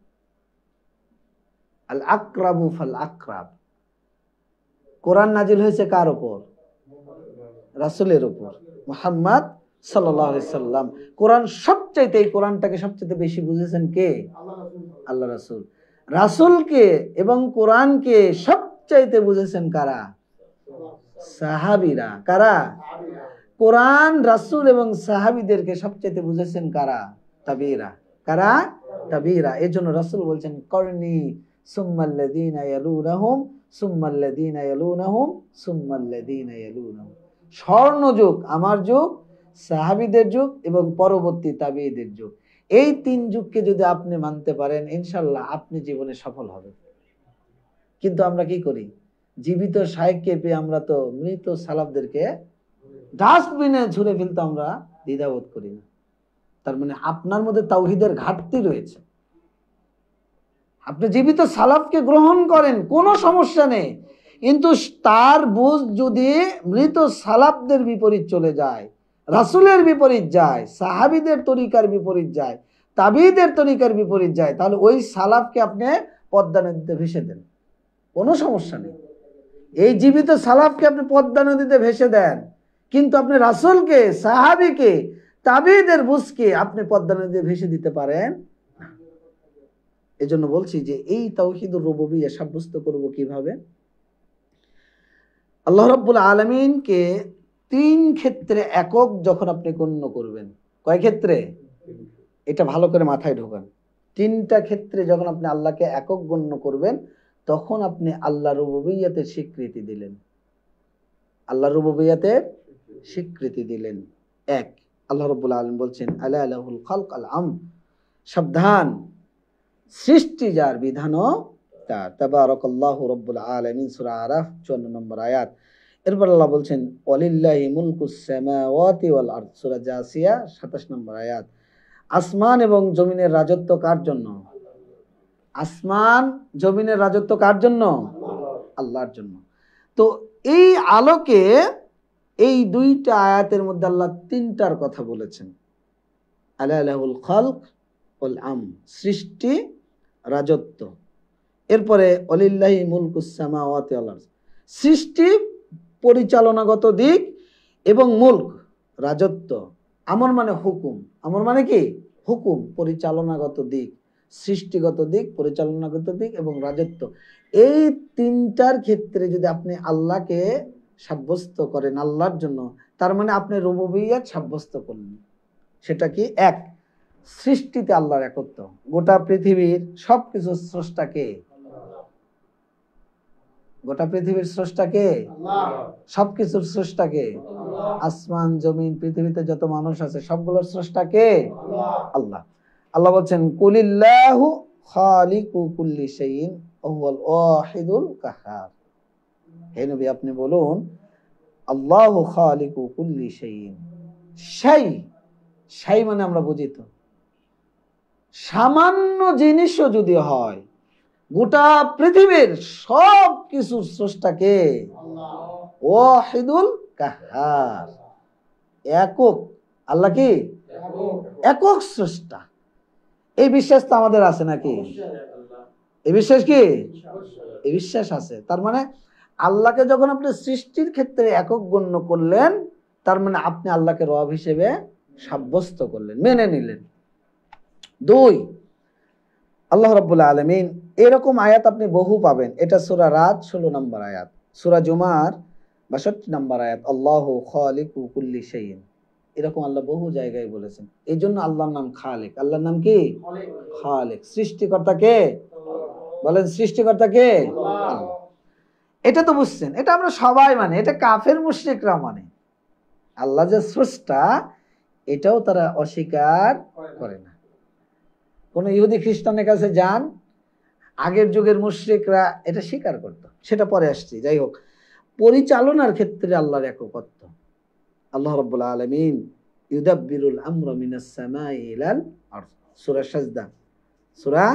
আল আকরাবু ফাল আকরাব। কোরআন নাজিল হয়েছে কার উপর? রাসূলের উপর, মুহাম্মদ সাল্লাল্লাহু আলাইহি সাল্লাম। কোরআন সবচাইতে, এই কোরআনটাকে সবচাইতে বেশি বুঝেছেন কে? আল্লাহ রাসূল। রাসূলকে এবং কোরআনকে সবচাইতে বুঝেছেন কারা? সাহাবীরা। কারা? কোরআন, রাসূল এবং সাহাবীদেরকে সবচাইতে বুঝেছেন কারা? তাবেঈরা। কারা? তাবেঈরা। এজন্য রাসূল বলছেন করনি সুম্মাল্লাযীনা ইয়ালুনাহুম সুম্মাল্লাযীনা ইয়ালুনাহুম সুম্মাল্লাযীনা ইয়ালুনাহুম। স্বর্ণযুগ আমার যুগ, সাহাবীদের যুগ এবং পরবর্তী তাবেঈদের যুগ। এই তিন যুগকে যদি আপনি মানতে পারেন, ইনশাআল্লাহ আপনি জীবনে সফল হবেন। কিন্তু আমরা কি করি? জীবিত শায়েখকে পেয়ে আমরা তো মৃত সালাফদেরকে ডাস্টবিনে ছুঁড়ে ফেলতে আমরা দ্বিধাবোধ করি না। তার মানে আপনার মধ্যে তাওহীদের ঘাটতি রয়েছে। আপনি জীবিত সালাফকে গ্রহণ করেন, কোনো সমস্যা নেই, কিন্তু তার বুঝ যদি মৃত সালাফদের বিপরীত চলে যায়, রাসূলের বিপরীত যায়, সাহাবীদের তরিকার বিপরীত যায়, তাবেঈদের তরিকার বিপরীত যায়, তাহলে ওই সালাফকে আপনি পদ্মা নদীতে ভেসে দেন, কোনো সমস্যা নেই। এই জীবিত সালাফকে আপনি পদ্মা নদীতে ভেসে দেন, কিন্তু আপনি রাসূলকে, সাহাবীকে, তাবেঈদের বুঝকে আপনি পদ্মা নদীতে ভেসে দিতে পারেন না। এজন্য বলছি যে এই তাওহীদুর রুবুবিয়্যাহ সাব্যস্ত করব কিভাবে? আল্লাহ রাব্বুল আলামিনকে তিন ক্ষেত্রে একক যখন আপনি গণ্য করবেন। কয় ক্ষেত্রে? এটা ভালো করে মাথায় ঢোকান। তিনটা ক্ষেত্রে যখন আপনি আল্লাহকে একক গণ্য করবেন, তখন আপনি আল্লাহ রুবুবিয়্যাতের স্বীকৃতি দিলেন। আল্লাহ রুবুবিয়্যাতের স্বীকৃতি দিলেন। এক, আল্লাহ রাব্বুল আলামিন বলছেন আলা লাহুল খালক আল আম, সাবধান, সৃষ্টি যার, বিধানও তার। তাবারাকাল্লাহু রাব্বুল আলামিন, সূরা আরাফ 54 নম্বর আয়াত। এরপর আল্লাহ বলছেন ওয়ালিল্লাহি মুলকুস সামাওয়াতি ওয়াল আরদ, সূরা জাসিয়া 27 নম্বর আয়াত। আসমান এবং জমিনের রাজত্ব কার জন্য? আসমান জমিনের রাজত্ব কার জন্য? আল্লাহর জন্য। তো এই আলোকে এই দুইটা আয়াতের মধ্যে আল্লাহ তিনটার কথা বলেছেন। আলা লাহুল খালক ওয়াল আম, সৃষ্টি, রাজত্ব। এরপরে ওয়ালিল্লাহি মুলকুস সামাওয়াতি ওয়াল আরদ, সৃষ্টি, পরিচালনাগত দিক, এবং মুলক, রাজত্ব। আমর মানে হুকুম, আমর মানে কি? হুকুম, পরিচালনাগত দিক, সৃষ্টিগত দিক, পরিচালনাগত দিক এবং রাজত্ব। এই তিনটার ক্ষেত্রে যদি আপনি আল্লাহকে সাব্যস্ত করেন আল্লাহর জন্য, তার মানে আপনি রুবুবিয়্যাত সাব্যস্ত করলেন। সেটা কি? এক, সৃষ্টিতে আল্লাহর একত্ব। গোটা পৃথিবীর সবকিছু স্রষ্টাকে, গোটা পৃথিবীর স্রষ্টাকে, সবকিছুর স্রষ্টাকে, আসমান জমিন পৃথিবীতে যত মানুষ আছে সবগুলোর স্রষ্টাকে আল্লাহ। আল্লাহ বলছেন কুলিল্লাহু খালিকু কুল্লি শাইইন ওয়া হুয়াল ওয়াহিদুল কাহ্হার। হে নবী আপনি বলুন আল্লাহু খালিকু কুল্লি শাইইন। শাই, শাই মানে আমরা বুঝি তো সামান্য জিনিসও যদি হয়, গোটা পৃথিবীর সব কিছুর স্রষ্টাকে ওয়াহিদুল কাহ্হার, একক। আল্লাহ কি? একক স্রষ্টা। এই বিশ্বাস তো আমাদের আছে নাকি? এই বিশ্বাস কি? এই বিশ্বাস আছে। তার মানে আল্লাহকে যখন আপনি সৃষ্টির ক্ষেত্রে একক গণ্য করলেন, তার মানে আপনি আল্লাহকে রব হিসেবে সাব্যস্ত করলেন, মেনে নিলেন। দুই, আল্লাহ রাব্বুল আলামিন এরকম আয়াত আপনি বহু পাবেন। এটা সূরা রাদ 16 নম্বর আয়াত, সূরা জুমার 62 নম্বর আয়াত, আল্লাহু খালিকু কুল্লি শাইইন, এরকম আল্লাহ বহু জায়গায় বলেছেন। এই জন্য আল্লাহর নাম খালিক। আল্লাহর নাম কি? খালিক। সৃষ্টিকর্তা কে? বলেন, সৃষ্টিকর্তা কে? আল্লাহ। এটা তো বুঝছেন, এটা আমরা সবাই মানে, এটা কাফের মুশরিকরা মানে। আল্লাহ যে স্রষ্টা এটাও তারা অস্বীকার করে না। কোন ইহুদি খ্রিস্টানের কাছে যান, আগের যুগের মুশরিকরা এটা স্বীকার করত, সেটা পরে আসছে। যাই হোক, পরিচালনার ক্ষেত্রে আল্লাহর একত্ব। আল্লাহ রাব্বুল আলামিন ইউদাব্বিরুল আমরা মিনাস সামাই ইলাল আরদ, সূরা সাজদা, সূরা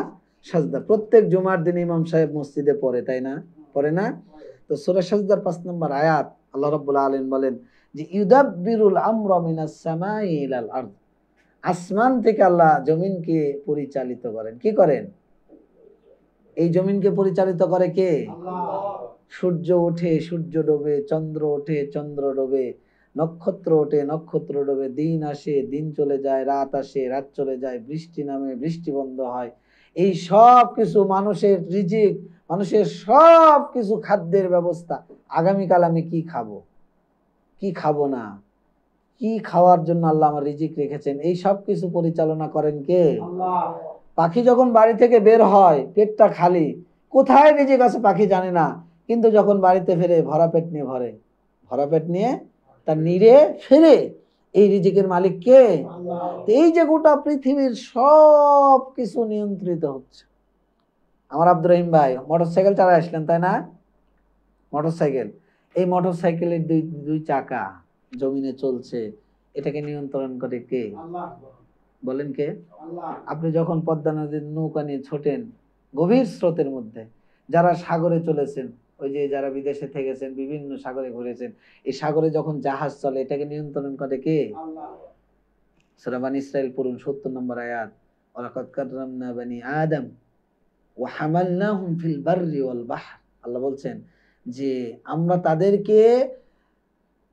সাজদা প্রত্যেক জুমার দিন ইমাম সাহেব মসজিদে পড়ে, তাই না? পড়ে না? তো সূরা সাজদার 5 নম্বর আয়াত আল্লাহ রাব্বুল আলামিন বলেন যে ইউদাব্বিরুল আমরা মিনাস সামাই ইলাল আরদ, আসমান থেকে আল্লাহ জমিনকে পরিচালিত করেন। কি করেন? এই জমিনকে পরিচালিত করে কে? সূর্য ওঠে, সূর্য ডোবে, চন্দ্র ওঠে, চন্দ্র ডোবে, নক্ষত্র ওঠে, নক্ষত্র ডোবে, দিন আসে, দিন চলে যায়, রাত আসে, রাত চলে যায়, বৃষ্টি নামে, বৃষ্টি বন্ধ হয়। এই সব কিছু মানুষের রিজিক, মানুষের সব কিছু খাদ্যের ব্যবস্থা। আগামীকাল আমি কি খাবো, কি খাবো না, কি খাওয়ার জন্য আল্লাহ আমার রিজিক রেখেছেন, এই সব কিছু পরিচালনা করেন কে? আল্লাহ। পাখি যখন বাড়ি থেকে বের হয় পেটটা খালি, কোথায় রিজিক আছে পাখি জানে না, কিন্তু যখন বাড়িতে ফেরে ভরা পেট নিয়ে ভরে, ভরা পেট নিয়ে তার নিরে ফেরে। এই রিজিকের মালিক কে? আল্লাহ। এই যে গোটা পৃথিবীর সব কিছু নিয়ন্ত্রিত হচ্ছে। আমার আব্দুর রহিম ভাই মোটরসাইকেল চালায় আসলেন, তাই না? মোটরসাইকেল, এই মোটরসাইকেলের দুই চাকা জমিনে চলছে, এটাকে নিয়ন্ত্রণ করে কে? আল্লাহ। বলেন কে? আল্লাহ। আপনি যখন পদ্মা নদীর নৌকা নিয়ে ছোটেন গভীর স্রোতের মধ্যে, যারা সাগরে চলেছেন, ওই যে যারা বিদেশে থেকেছেন, বিভিন্ন সাগরে ঘুরেছেন, এই সাগরে যখন জাহাজ চলে এটাকে নিয়ন্ত্রণ করে কে? আল্লাহ। সূরা বানী ইসরাঈল পড়ুন ৭০ নম্বর আয়াত, ওয়ালাকাদ কাররামনা বানী আদম ওয়া হামালনাহুম ফিল বাররি ওয়াল বাহর। আল্লাহ বলছেন যে আমরা তাদেরকে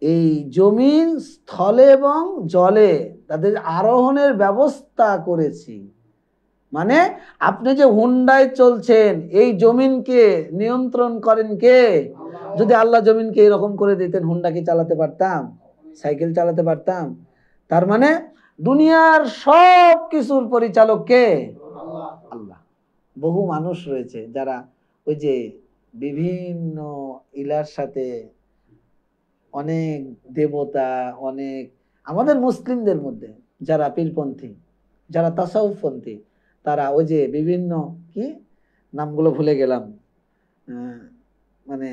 এই জমিন, স্থলে এবং জলে তাদের আরোহণের ব্যবস্থা করেছি। মানে আপনি যে হুন্ডায় চলছেন, এই জমিনকে নিয়ন্ত্রণ করেন কে? যদি আল্লাহ জমিনকে এরকম করে দিতেন, হুন্ডা কি চালাতে পারতাম? সাইকেল চালাতে পারতাম? তার মানে দুনিয়ার সব কিছুর পরিচালক কে? আল্লাহ। বহু মানুষ রয়েছে যারা ওই যে বিভিন্ন ইলার সাথে, অনেক দেবতা, অনেক আমাদের মুসলিমদের মধ্যে যারা পীরপন্থী, যারা তাসাউফপন্থী, তারা ওই যে বিভিন্ন কি নামগুলো ভুলে গেলাম, মানে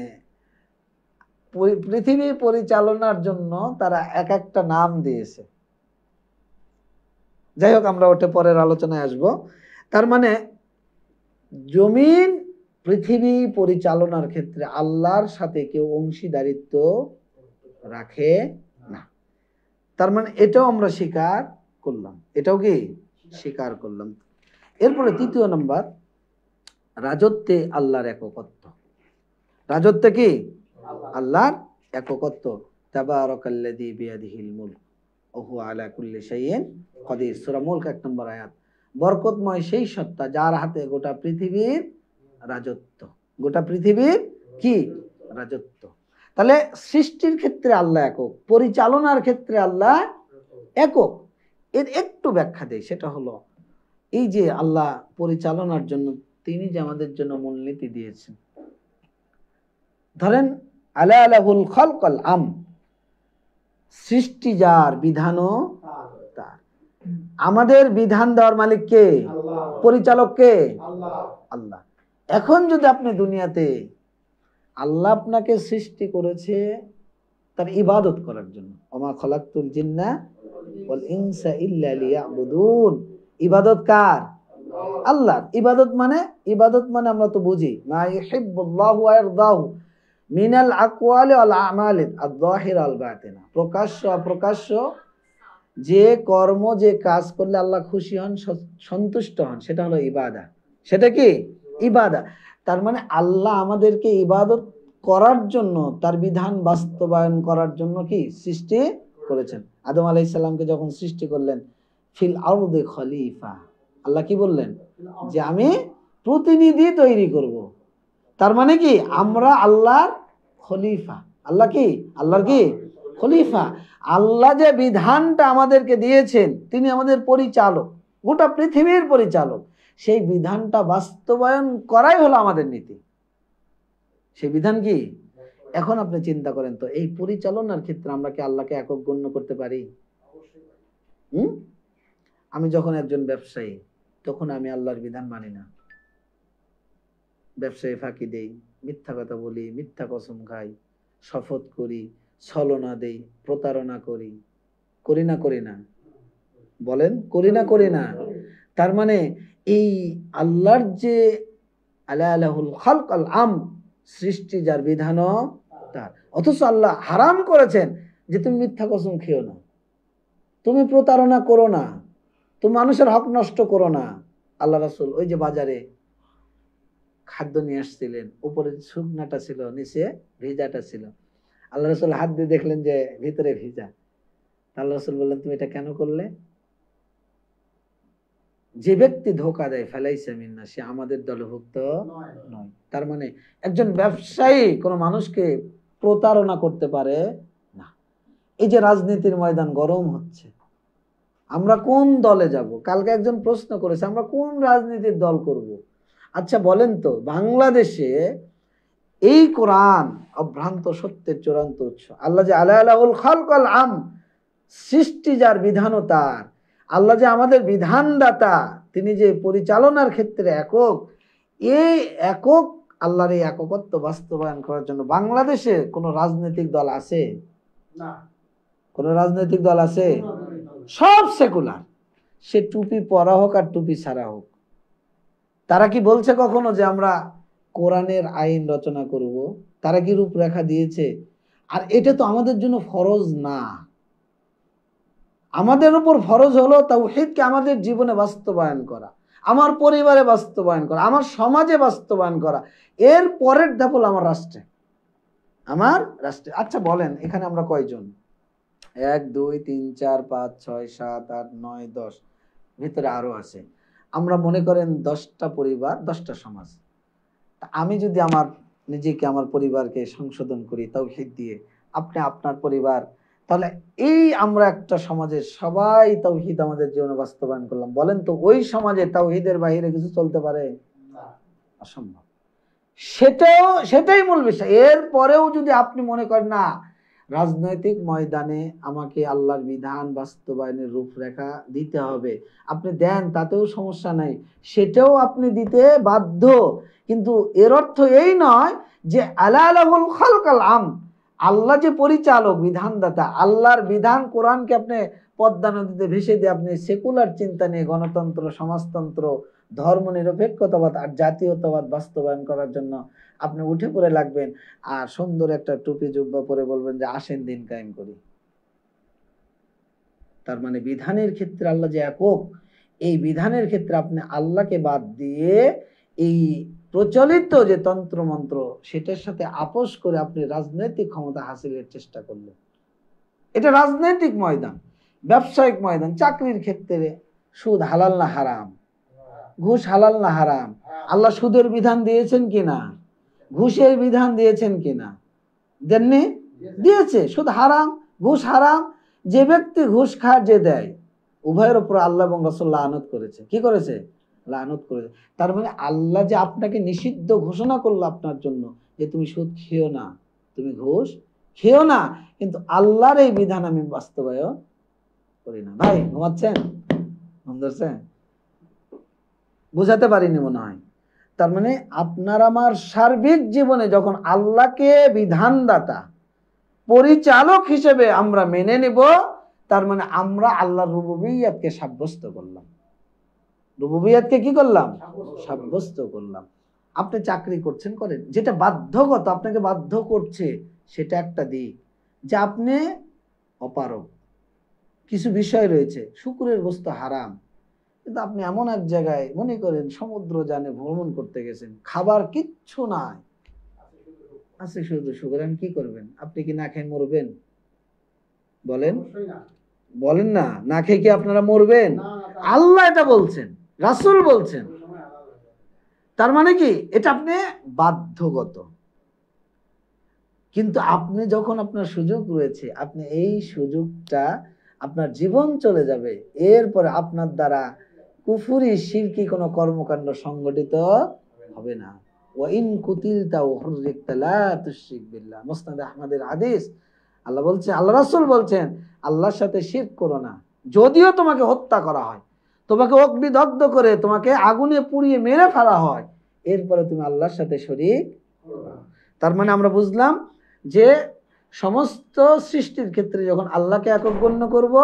পৃথিবী পরিচালনার জন্য তারা এক একটা নাম দিয়েছে। যাই হোক, আমরা ওটা পরের আলোচনায় আসব। তার মানে জমিন, পৃথিবী পরিচালনার ক্ষেত্রে আল্লাহর সাথে কেউ অংশীদারিত্ব রাখে না। তার মানে এটাও আমরা স্বীকার করলাম, এটাও কি স্বীকার করলাম। এরপরে ৩য় নম্বর, রাজত্বে আল্লাহর একত্ব। রাজত্বে কি? আল্লাহর একত্ব। তাবারাকাল্লাযী বিয়াদিহিল মুলক ওয়া হুয়া আলা কুল্লি শাইইন কাদির, সূরা মুলক ১ নম্বর আয়াত। বরকতময় সেই সত্তা যার হাতে গোটা পৃথিবীর রাজত্ব। গোটা পৃথিবীর কি রাজত্ব? তাহলে সৃষ্টির ক্ষেত্রে আল্লাহ একক, পরিচালনার ক্ষেত্রে আল্লাহ একক। এর একটু ব্যাখ্যা দেই, সেটা হলো এই যে আল্লাহ পরিচালনার জন্য তিনি যে আমাদের জন্য মূলনীতি দিয়েছেন। ধরেন আলা লাহুল খালকাল আম, সৃষ্টি যার, বিধানও তার। আমাদের বিধান দেওয়ার মালিক কে? পরিচালক কে? আল্লাহ। এখন যদি আপনি দুনিয়াতে, আল্লাহ আপনাকে সৃষ্টি করেছে তার ইবাদত করার জন্য, ওমা খালাকতুল জিন্না ওয়াল ইনসা ইল্লা লিয়াবুদুন। ইবাদত কার? আল্লাহ। ইবাদত মানে আমরা তো বুঝি মা ইউহিব্বুল্লাহু ওয়া ইয়ারদাহু মিনাল আকওয়ালি ওয়াল আমালি আয-যাহিরা ওয়াল বাতিনা, প্রকাশ্য অপ্রকাশ্য যে কর্ম, যে কাজ করলে আল্লাহ খুশি হন, সন্তুষ্ট হন, সেটা হলো ইবাদা। সেটা কি? ইবাদা। তার মানে আল্লাহ আমাদেরকে ইবাদত করার জন্য, তার বিধান বাস্তবায়ন করার জন্য কি সৃষ্টি করেছেন। আদম আলাইহিস সালামকে যখন সৃষ্টি করলেন, ফিল আরদি খলিফা, আল্লাহ কি বললেন? যে আমি প্রতিনিধি তৈরি করব। তার মানে কি আমরা আল্লাহর খলিফা। আল্লাহ কি? আল্লাহর কি খলিফা। আল্লাহ যে বিধানটা আমাদেরকে দিয়েছেন, তিনি আমাদের পরিচালক, গোটা পৃথিবীর পরিচালক। সেই বিধানটা বাস্তবায়ন করাই হলো আমাদের নীতি। সেই বিধান কি? এখন আপনি চিন্তা করেন তো, এই পরিচালনার ক্ষেত্রে আমরা কি আল্লাহকে একক গণ্য করতে পারি? আমি যখন একজন ব্যবসায়ী, তখন আমি আল্লাহর বিধান মানি না, ব্যবসায় ফাঁকি দেই, মিথ্যা কথা বলি, মিথ্যা কসম খাই, শপথ করি, ছলনা দেই, প্রতারণা করি, করি না? করি না? বলেন, করি না? করি না? তার মানে এই আল্লাহর যে আলাহুল খালক আল আম, সৃষ্টি যার বিধানও তার, অথচ আল্লাহ হারাম করেছেন যে তুমি মিথ্যা কসম খেও না, তুমি প্রতারণা করো না, তুমি মানুষের হক নষ্ট করো না। আল্লাহ রাসূল ওই যে বাজারে খাদ্য নিয়ে আসছিলেন, উপরে শুকনাটা ছিল, নিচে ভিজাটা ছিল। আল্লাহ রাসূল হাত দিয়ে দেখলেন যে ভিতরে ভিজা। আল্লাহ রাসূল বললেন, তুমি এটা কেন করলে? যে ব্যক্তি ধোঁকা দেয় ফালাইসা মিন্না, সে আমাদের দলভুক্ত নয়। তার মানে একজন ব্যবসায়ী কোনো মানুষকে প্রতারণা করতে পারে না। এই যে রাজনীতির ময়দান গরম হচ্ছে, আমরা কোন দলে যাব? কালকে একজন প্রশ্ন করেছে, আমরা কোন রাজনীতির দল করব? আচ্ছা বলেন তো, বাংলাদেশে এই কোরআন অভ্রান্ত সত্যের চূড়ান্ত উৎস, আল্লাহ যে আলাহুল খালক আল আম, সৃষ্টি যার বিধানও তার, আল্লাহ যে আমাদের বিধানদাতা, তিনি যে পরিচালনার ক্ষেত্রে একক, এই একক আল্লাহর এই এককত্ব বাস্তবায়ন করার জন্য বাংলাদেশে কোনো রাজনৈতিক দল আছে? না। কোন রাজনৈতিক দল আছে? সব সেকুলার। সে টুপি পরা হোক আর টুপি ছাড়া হোক। তারা কি বলছে কখনো যে আমরা কোরআনের আইন রচনা করব? তারা কি রূপরেখা দিয়েছে? আর এটা তো আমাদের জন্য ফরজ না। আমাদের উপর ফরজ হলো তাওহীদকে আমাদের জীবনে বাস্তবায়ন করা, আমার পরিবারে বাস্তবায়ন করা, আমার সমাজে বাস্তবায়ন করা। এর পরের ধাপ হলো আমার রাষ্ট্রে, আমার রাষ্ট্রে। আচ্ছা বলেন, এখানে আমরা কয়জন? 1 2 3 4 5 6 7 8 9 10, ভিতরে আরো আছে। আমরা মনে করেন 10টা পরিবার, 10টা সমাজ। আমি যদি আমার নিজেকে, আমার পরিবারকে সংশোধন করি তাওহীদ দিয়ে, আপনি আপনার পরিবার, তাহলে এই আমরা একটা সমাজের সবাই তাওহীদ আমাদের জীবনে বাস্তবায়ন করলাম। বলেন তো ওই সমাজে তাওহীদের বাইরে কিছু চলতে পারে? অসম্ভব। সেটাই মূল বিষয়। এর পরেও যদি আপনি মনে করেন না, রাজনৈতিক ময়দানে আমাকে আল্লাহর বিধান বাস্তবায়নের রূপরেখা দিতে হবে, আপনি দেন, তাতেও সমস্যা নাই, সেটাও আপনি দিতে বাধ্য। কিন্তু এর অর্থ এই নয় যে আলাহুল খালক আল আম, আল্লাহ যে পরিচালক, বিধানদাতা, আল্লাহর বিধান কোরআনকে আপনি পদ্মা নদীতে ভেসে দিয়ে আপনি সেকুলার চিন্তা নিয়ে গণতন্ত্র, সমাজতন্ত্র, ধর্ম নিরপেক্ষতাবাদ আর জাতীয়তাবাদ বাস্তবায়ন করার জন্য আপনি উঠে পড়ে লাগবেন, আর সুন্দর একটা টুপি জুব্বা পরে বলবেন যে আসেন দিন কায়েম করি। তার মানে বিধানের ক্ষেত্রে আল্লাহ যে একক, এই বিধানের ক্ষেত্রে আপনি আল্লাহকে বাদ দিয়ে এই প্রচলিত যে তন্ত্র মন্ত্র, সেটার সাথে আপোষ করে আপনি রাজনৈতিক ক্ষমতা হাসিলের চেষ্টা করলেন। এটা রাজনৈতিক ময়দান, ব্যবসায়িক ময়দান। চাকরির ক্ষেত্রে সুদ হালাল না হারাম? ঘুষ হালাল না হারাম? আল্লাহ সুদের বিধান দিয়েছেন কিনা? ঘুষের বিধান দিয়েছেন কিনা? দেননি? দিয়েছে। সুদ হারাম, ঘুষ হারাম। যে ব্যক্তি ঘুষ খায়, যে দেয়, উভয়ের উপর আল্লাহ এবং রাসূল লানত করেছে। কি করেছে? লানত করেছে। তার মানে আল্লাহ যে আপনাকে নিষিদ্ধ ঘোষণা করলো আপনার জন্য, যে তুমি সুদ খেও না, তুমি ঘুষ খেও না, কিন্তু আল্লাহর এই বিধান আমি বাস্তবায়ন করি না। ভাই ঘুমাচ্ছেন? ঘুম ধরছে? বুঝাতে পারিনি মনে হয়। তার মানে আপনার আমার সার্বিক জীবনে যখন আল্লাহকে বিধানদাতা, পরিচালক হিসেবে আমরা মেনে নিব, তার মানে আমরা আল্লাহর রুবুবিয়্যাতকে সাব্যস্ত করলাম। রুবুবিয়্যাতকে কি করলাম? সাব্যস্ত করলাম। আপনি চাকরি করছেন, করেন, যেটা বাধ্যগত, আপনাকে বাধ্য করছে, সেটা একটা দিক, যে আপনি অপারগ। কিছু বিষয় রয়েছে, শুকরের গোশত হারাম, কিন্তু আপনি এমন এক জায়গায় মনে করেন সমুদ্র যানে ভ্রমণ করতে গেছেন, খাবার কিচ্ছু নাই, আছে শুধু শুকর, কি করবেন? আপনি কি না খেয়ে মরবেন? বলেন, বলেন না, না খেয়ে কি আপনারা মরবেন? আল্লাহ এটা বলছেন। রাসূল বলছেন। তার মানে কি, এটা আপনি বাধ্যগত। কিন্তু আপনি যখন আপনার সুযোগ রয়েছে, আপনি এই সুযোগটা, আপনার জীবন চলে যাবে, এরপরে আপনার দ্বারা কুফরি শিরকি কোনো কর্মকাণ্ড সংগঠিত হবে না। ওয়াইন কুতিলতা ওয়া হুররিকতা লা তুশরিক বিল্লাহ, মুসনাদ আহমদের হাদিস। আল্লাহ বলছে, আল্লাহ রাসূল বলছেন, আল্লাহর সাথে শিরক করো না। যদিও তোমাকে হত্যা করা হয়, তোমাকে অগ্নিদগ্ধ করে তোমাকে আগুনে পুড়িয়ে মেরে ফেলা হয়, এরপরে তুমি আল্লাহর সাথে শরীক করো না। তার মানে আমরা বুঝলাম যে সমস্ত সৃষ্টির ক্ষেত্রে যখন আল্লাহকে একক গণ্য করব,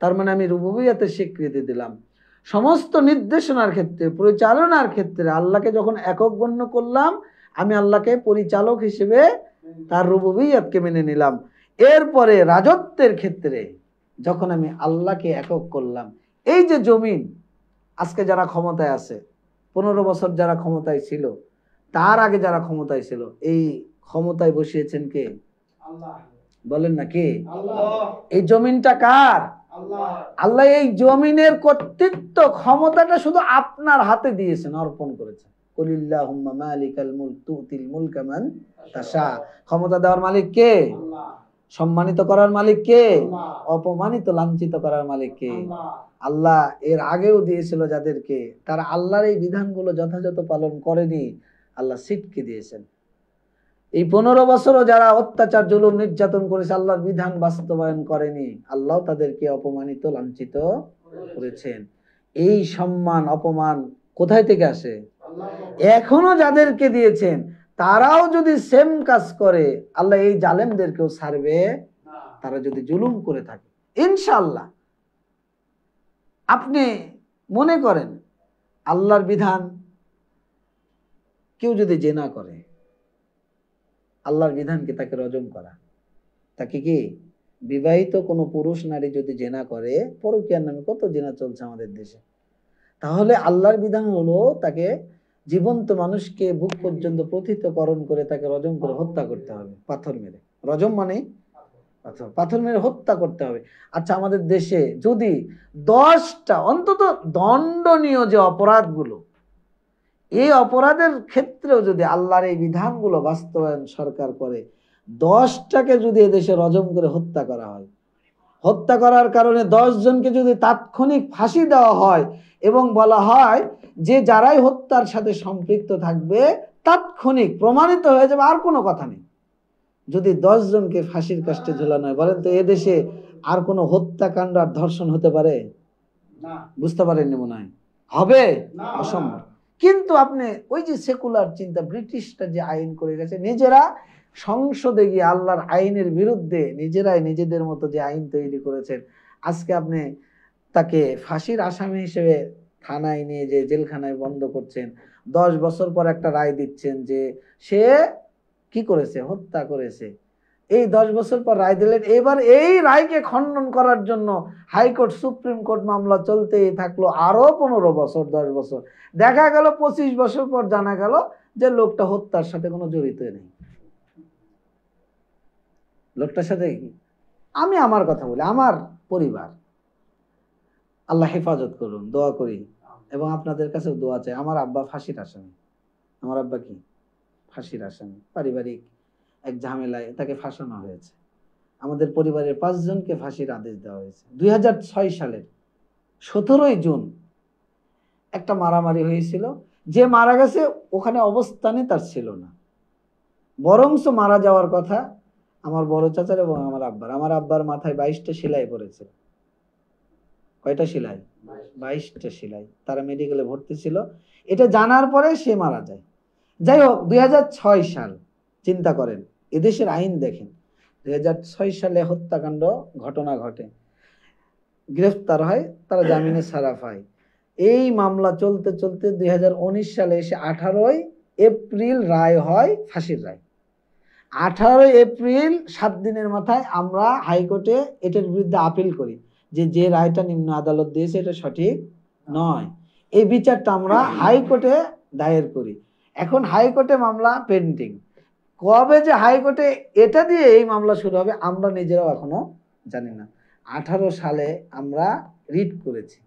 তার মানে আমি রুবুবিয়তের স্বীকৃতি দিলাম। সমস্ত নির্দেশনার ক্ষেত্রে, পরিচালনার ক্ষেত্রে আল্লাহকে যখন একক গণ্য করলাম, আমি আল্লাহকে পরিচালক হিসেবে তার রুবুবিয়তকে মেনে নিলাম। এরপরে রাজত্বের ক্ষেত্রে যখন আমি আল্লাহকে একক করলাম, এই যে জমিন, আজকে যারা ক্ষমতায় আছে, 15 বছর যারা ক্ষমতায় ছিল, তার আগে যারা ক্ষমতায় ছিল, এই ক্ষমতায় বসিয়েছেন কে? আল্লাহ। বলেন না কে? আল্লাহ। এই জমিনটা কার? আল্লাহ। আল্লাহ এই জমিনের কর্তৃত্ব, ক্ষমতাটা শুধু আপনার হাতে দিয়েছেন, অর্পণ করেছেন। কুলিল্লাহুম্মা মালিকাল মুলক তুতিল মুলকা মান তাশা। ক্ষমতা দেওয়ার মালিক কে? আল্লাহ। সম্মানিত করার মালিক কে? আল্লাহ। অপমানিত লাঞ্ছিত করার মালিক কে? আল্লাহ। আল্লাহ এর আগেও দিয়েছিল যাদেরকে, তারা আল্লাহর এই বিধানগুলো যথাযথ পালন করেনি, আল্লাহ সিটকে দিয়েছেন। এই 15 বছরও যারা অত্যাচার, জুলুম, নির্যাতন করেছে, আল্লাহর বিধান বাস্তবায়ন করেনি, আল্লাহ তাদেরকে অপমানিত, লাঞ্ছিত করেছেন। এই সম্মান অপমান কোথায় থেকে আসে? এখনো যাদেরকে দিয়েছেন, তারাও যদি সেম কাজ করে, আল্লাহ এই জালেমদেরকেও ছাড়বে তারা যদি জুলুম করে থাকে। ইনশাআল্লাহ। আপনি মনে করেন আল্লাহর বিধান কেউ যদি জেনা করে, আল্লাহর বিধানকে তাকে রজম করা, তাকে কি, বিবাহিত কোনো পুরুষ নারী যদি জেনা করে, পরকীয়ার নামে কত জেনা চলছে আমাদের দেশে, তাহলে আল্লাহর বিধান হলো তাকে জীবন্ত মানুষকে বুক পর্যন্ত প্রথিতকরণ করে তাকে রজম করে হত্যা করতে হবে, পাথর মেরে। রজম মানে পাথর মেরে হত্যা করতে হবে। আচ্ছা, আমাদের দেশে যদি 10টা অন্তত দণ্ডনীয় যে অপরাধগুলো, এই অপরাধের ক্ষেত্রেও যদি আল্লাহর এই বিধানগুলো বাস্তবায়ন সরকার করে, 10টাকে যদি এদেশে রজম করে হত্যা করা হয়, হত্যা করার কারণে 10 জনকে যদি তাৎক্ষণিক ফাঁসি দেওয়া হয় এবং বলা হয় যে যারাই হত্যার সাথে সম্পৃক্ত থাকবে তাৎক্ষণিক প্রমাণিত হয়ে যাবে, আর কোনো কথা নেই, যদি 10 জনকে ফাঁসির কাস্টে ঝুলানো হয়, বলেন তো এদেশে আর কোনো হত্যাকাণ্ড আর ধর্ষণ হতে পারে? বুঝতে পারেননি মনে হয়, হবে অসম্ভব। কিন্তু আপনি ওই যে সেকুলার চিন্তা, ব্রিটিশরা যে আইন করে গেছে, নিজেরা সংসদে গিয়ে আল্লাহর আইনের বিরুদ্ধে নিজেরাই নিজেদের মতো যে আইন তৈরি করেছেন, আজকে আপনি তাকে ফাঁসির আসামি হিসেবে থানায় নিয়ে যে জেলখানায় বন্ধ করছেন, 10 বছর পর একটা রায় দিচ্ছেন যে সে কি করেছে, হত্যা করেছে। এই 10 বছর পর রায় দিলেন, এবার এই রায়কে খণ্ডন করার জন্য হাইকোর্ট, সুপ্রিম কোর্ট মামলা চলতেই থাকলো আরো 15 বছর, 10 বছর। দেখা গেল 25 বছর পর জানা গেল যে লোকটা হত্যার সাথে কোনো জড়িত নেই। লোকটার সাথে আমি আমার কথা বলি, আমার পরিবার, আল্লাহ হেফাজত করুন, দোয়া করি, এবং আপনাদের কাছে দোয়া চাই। আমার আব্বা ফাঁসির আসামি। আমার আব্বা কি ফাঁসির আসামি, পারিবারিক এক ঝামেলায় তাকে ফাঁসানো হয়েছে। আমাদের পরিবারের 5 জনকে ফাঁসির আদেশ দেওয়া হয়েছে। 2006 সালের 17 জুন একটা মারামারি হয়েছিল। যে মারা গেছে ওখানে অবস্থানে তার ছিল না, বরংস মারা যাওয়ার কথা আমার বড় চাচার এবং আমার আব্বার। আমার আব্বার মাথায় 22টা সেলাই পড়েছিল। কয়টা সেলাই? 22টা সেলাই। তারা মেডিকেলে ভর্তি ছিল। এটা জানার পরে সে মারা যায়। যাই হোক, 2006 সাল, চিন্তা করেন, এদেশের আইন দেখেন, 2006 সালে হত্যাকাণ্ড ঘটনা ঘটে, গ্রেফতার হয়, তারা জামিনে ছাড়া পায়। এই মামলা চলতে চলতে 2019 সালে এসে 18 এপ্রিল রায় হয়, ফাঁসির রায়। 18 এপ্রিল 7 দিনের মাথায় আমরা হাইকোর্টে এটার বিরুদ্ধে আপিল করি যে রায়টা নিম্ন আদালত দিয়েছে এটা সঠিক নয়। এই বিচারটা আমরা হাইকোর্টে দায়ের করি। এখন হাইকোর্টে মামলা পেন্ডিং। কবে যে হাইকোর্টে এটা দিয়ে এই মামলা শুরু হবে আমরা নিজেরাও এখনো জানি না। 18 সালে আমরা রিট করেছি।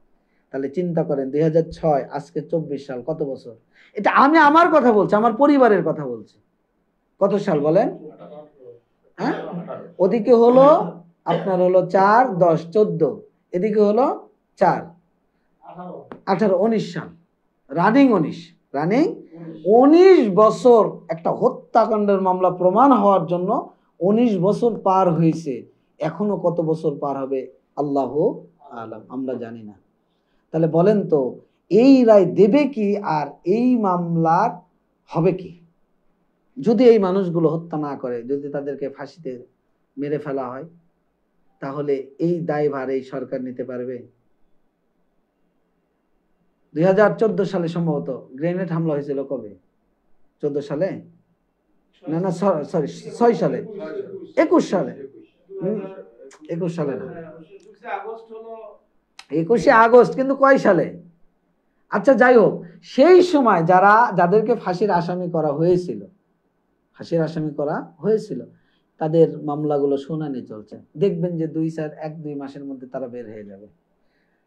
তাহলে চিন্তা করেন 2006 আজকে 24 সাল, কত বছর? এটা আমি আমার কথা বলছি, আমার পরিবারের কথা বলছি। কত সাল বলেন? হ্যাঁ, ওদিকে হলো আপনার হলো 4, 10, 14, এদিকে হলো 4, 18, 19 সাল, রানিং 19 বছর একটা হত্যাকাণ্ডের মামলা প্রমাণ হওয়ার জন্য 19 বছর পার হয়েছে। এখনো কত বছর পার হবে আল্লাহ আলাম, আমরা জানি না। তাহলে বলেন তো এই রায় দেবে কি আর এই মামলার হবে কি? যদি এই মানুষগুলো হত্যা না করে, যদি তাদেরকে ফাঁসিতে মেরে ফেলা হয়, তাহলে এই দায়ভার এই সরকার নিতে পারবে? 2014 সালে সম্ভবত গ্রেনেড হামলা হয়েছিল। কবে? 14 সালে না, না সরি 6 সালে, 21 সালে, 21 সালে না, 21শে আগস্ট, কিন্তু কয় সালে? আচ্ছা যাই হোক, সেই সময় যাদেরকে ফাঁসির আসামি করা হয়েছিল তাদের মামলাগুলো শুনানি চলছে। দেখবেন যে 1-2 মাসের মধ্যে তারা বের হয়ে যাবে।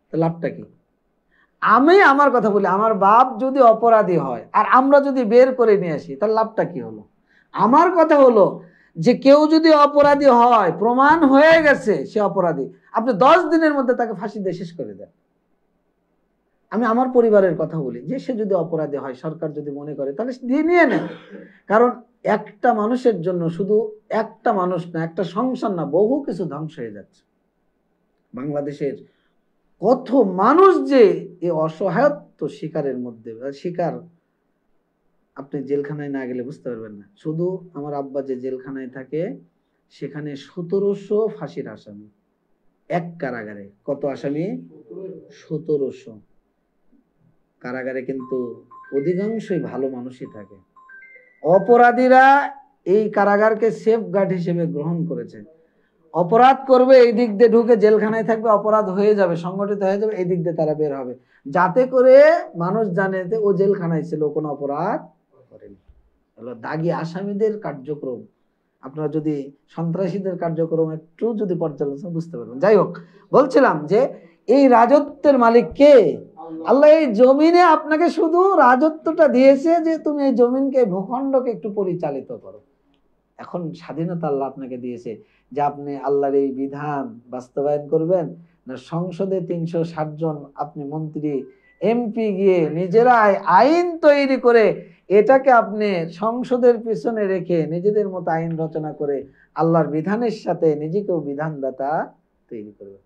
তো লাভটা কি? আমি আমার কথা বলি, আমার বাপ যদি অপরাধী হয় আর আমরা যদি বের করে নিয়ে আসি, তাহলে লাভটা কি হলো? আমার কথা হলো যে কেউ যদি অপরাধী হয়, প্রমাণ হয়ে গেছে সে অপরাধী, আপনি 10 দিনের মধ্যে তাকে ফাঁসি দিয়ে শেষ করে দেন। আমি আমার পরিবারের কথা বলি, যে সে যদি অপরাধী হয়, সরকার যদি মনে করে, তাহলে দিয়ে নিয়ে নেন। কারণ একটা মানুষের জন্য, শুধু একটা মানুষ না, একটা সংসার না, বহু কিছু ধ্বংস হয়ে যাচ্ছে। বাংলাদেশের কত মানুষ যে এই অসহায়ত্ব শিকারের মধ্যে, শিকার, আপনি জেলখানায় না গেলে বুঝতে পারবেন না। শুধু আমার আব্বা যে জেলখানায় থাকে, সেখানে 1700 ফাঁসির আসামি এক কারাগারে। কত আসামি? 1700 কারাগারে, কিন্তু অধিকাংশই ভালো মানুষই থাকে। অপরাধীরা এই কারাগারকে সেফ গার্ড হিসেবে গ্রহণ করেছে। অপরাধ করবে, এই দিক দিয়ে ঢুকে জেলখানায় থাকবে, অপরাধ হয়ে যাবে, সংগঠিত হয়ে যাবে, এই দিক দিয়ে তারা বের হবে, যাতে করে মানুষ জানে যে ও জেলখানায় ছিল, কোনো অপরাধ করেনি। হলো দাগী আসামিদের কার্যক্রম। আপনারা যদি সন্ত্রাসীদের কার্যক্রম একটু যদি পর্যালোচনা বুঝতে পারবেন। যাই হোক, বলছিলাম যে এই রাজত্বের মালিক কে? আল্লাহ এই জমিনে আপনাকে শুধু রাজত্বটা দিয়েছে যে তুমি এই জমিনকে, ভূখণ্ডকে একটু পরিচালিত করো। এখন স্বাধীনতা আল্লাহ আপনাকে দিয়েছে যে আপনি আল্লাহর এই বিধান বাস্তবায়ন করবেন, না সংসদে 360 জন আপনি মন্ত্রী এমপি গিয়ে নিজেরাই আইন তৈরি করে এটাকে আপনি সংসদের পিছনে রেখে নিজেদের মতো আইন রচনা করে আল্লাহর বিধানের সাথে নিজেকেও বিধানদাতা তৈরি করবে।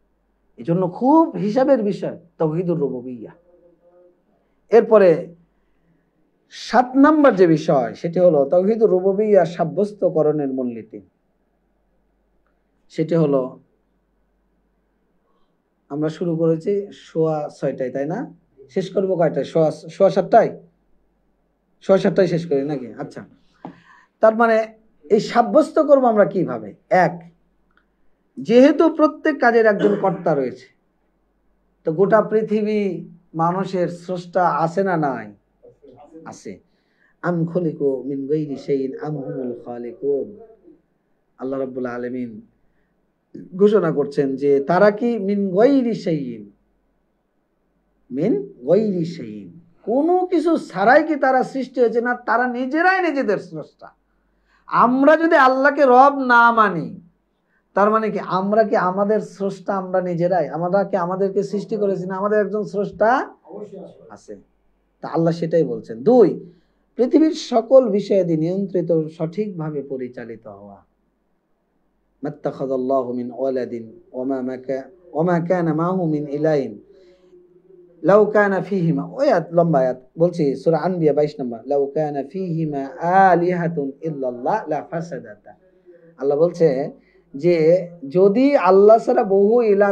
এই জন্য খুব হিসাবের বিষয় তাওহীদুর রুবুবিয়্যাহ। এরপরে 7 নম্বর যে বিষয়, সেটি হলো তাওহীদুর রুবুবিয়্যাহ সাব্যস্তকরণের মূলনীতি। সেটি হলো, আমরা শুরু করেছি 6:15, তাই না? শেষ করবো কয়টায়? 7:15? 7:15 শেষ করি নাকি? আচ্ছা, তার মানে এই সাব্যস্ত করবো আমরা কিভাবে? এক, যেহেতু প্রত্যেক কাজের একজন কর্তা রয়েছে, তো গোটা পৃথিবী মানুষের স্রষ্টা আছে না নাই? আছে। আম খুলিকু মিন গায়রি শাইইন আম হুমুল খালিকুন। আল্লাহ রাব্বুল আলামিন ঘোষণা করছেন যে তারা কি মিন গায়রি শাইইন, মিন গায়রি শাইইন, কোনো কিছু ছাড়াই কি তারা সৃষ্টি হয়েছে? না, তারা নিজেরাই নিজেদের স্রষ্টা। আমরা যদি আল্লাহকে রব না মানি, তার মানে কি আমরা কি আমাদের স্রষ্টা আমরা নিজেরাই? আমরা কি আমাদেরকে সৃষ্টি করেছি না? আমাদের একজন স্রষ্টা আছে। তা আল্লাহ সেটাই বলছেন। 2, পৃথিবীর সকল বিষয়াদি নিয়ন্ত্রিত, সঠিকভাবে পরিচালিত হওয়া। মাত্তাখাযাল্লাহু মিন ওয়ালাদিন ওমা কানা মাহু মিন ইলাহিন লাউ কানা ফীহিমা, ওই লম্বা আয়াত বলছি, সূরা আনবিয়া 22 নম্বর, লাউ কানা ফীহিমা আলিহাতুন ইল্লাল্লাহ লা ফাসাদাতা। আল্লাহ বলছে যে যদি আল্লাহ ছাড়া বহু ইলাহ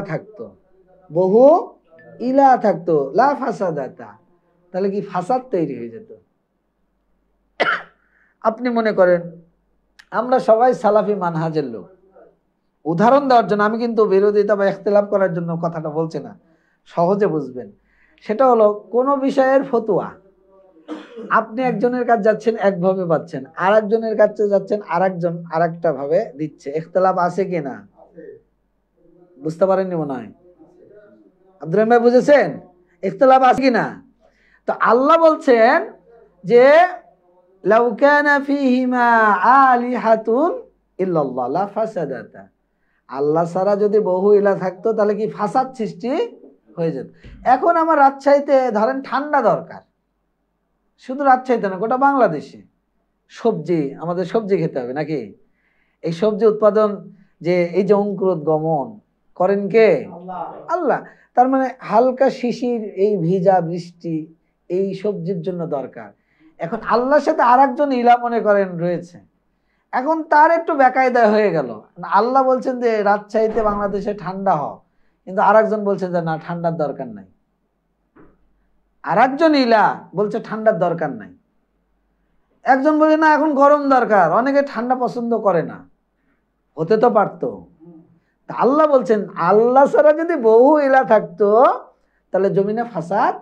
থাকতো লা ফাসাদাতা, তাহলে কি ফাসাদ তৈরি হয়ে যেত? আপনি মনে করেন আমরা সবাই সালাফি মানহাজের লোক। উদাহরণ দেওয়ার জন্য, আমি কিন্তু বিরোধিতা বা ইখতিলাফ করার জন্য কথাটা বলছি না, সহজে বুঝবেন। সেটা হলো কোন বিষয়ের ফতোয়া, আপনি একজনের কাছে যাচ্ছেন একভাবে পাচ্ছেন, আর একজনের কাছে যাচ্ছেন আরেকজন আরেকটা ভাবে দিচ্ছে। ইখতিলাফ আছে কিনা? বুঝতে পারেননি মনে হয়। আব্দুর রহিম ভাই বুঝেছেন? ইখতিলাফ আছে কিনা? তো আল্লাহ বলছেন যে লাউ কানা ফীহিমা আলিহাতুন ইল্লাল্লাহ লা ফাসাদাতা, আল্লাহ ছাড়া যদি বহু ইলাহ থাকতো তাহলে কি ফাসাদ সৃষ্টি হয়ে যেত। এখন আমার রাজশাহীতে ধরেন ঠান্ডা দরকার, শুধু রাজশাহীতে না গোটা বাংলাদেশে সবজি, আমাদের সবজি খেতে হবে নাকি? এই সবজি উৎপাদন যে এই যে অঙ্কুরোদ্গমন করেন কে? আল্লাহ। তার মানে হালকা শিশির, এই ভিজা বৃষ্টি এই সবজির জন্য দরকার। এখন আল্লাহর সাথে আর একজন ইলা মনে করেন রয়েছে, এখন তার একটু বেকায়দা হয়ে গেল। আল্লাহ বলছেন যে রাজশাহীতে বাংলাদেশে ঠান্ডা হয়, কিন্তু আর একজন বলছে যে না ঠান্ডার দরকার নাই। আর একজন ইলা বলছে ঠান্ডার দরকার নাই, একজন বলছে না এখন গরম দরকার, অনেকে ঠান্ডা পছন্দ করে না। হতে তো পারতো। আল্লাহ বলছেন আল্লাহ ছাড়া যদি বহু ইলা থাকতো তাহলে জমিনে ফাসাদ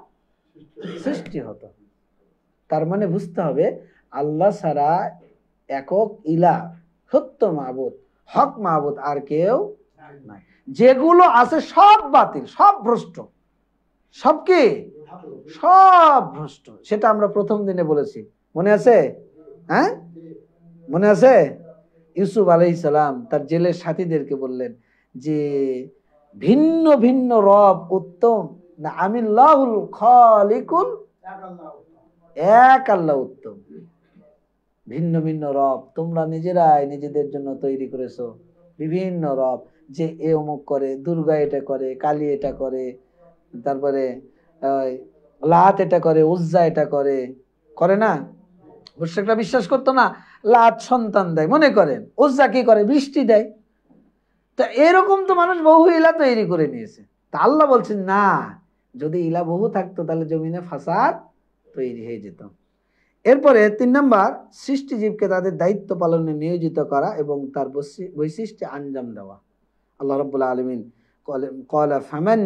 সৃষ্টি হতো। তার মানে বুঝতে হবে আল্লাহ ছাড়া একক ইলা, সত্য মাবুদ, হক মাবুদ আর কেউ নাই। যেগুলো আছে সব বাতিল, সব ভ্রষ্ট, সব কি? সব ভ্রষ্ট। সেটা আমরা প্রথম দিনে বলেছি, মনে আছে? হ্যাঁ, মনে আছে? ইউসুফ আলাইহিস সালাম তার জেলের সাথীদেরকে বললেন যে ভিন্ন ভিন্ন রব উত্তম না আমিল্লাহুল খালিকুল, এক আল্লাহ উত্তম। ভিন্ন ভিন্ন রব তোমরা নিজেরাই নিজেদের জন্য তৈরি করেছো, বিভিন্ন রব, যে এ অমুক করে, দুর্গা এটা করে, কালী এটা করে, তারপরে লাত এটা করে, উজ্জা এটা করে, করে না? মুশরিকরা বিশ্বাস করতো না লাত সন্তান দেয়, মনে করেন উজ্জা কি করে? বৃষ্টি দেয়। তো এরকম তো মানুষ বহু ইলা তৈরি করে নিয়েছে। তা আল্লাহ বলছেন না, যদি ইলা বহু থাকতো তাহলে জমিনে ফাসাদ তৈরি হয়ে যেত। এরপরে 3 নাম্বার, সৃষ্টিজীবকে তাদের দায়িত্ব পালনে নিয়োজিত করা এবং তার বৈশিষ্ট্যে আঞ্জাম দেওয়া। আল্লাহ রাব্বুল আলামিন ক্বালা ফামান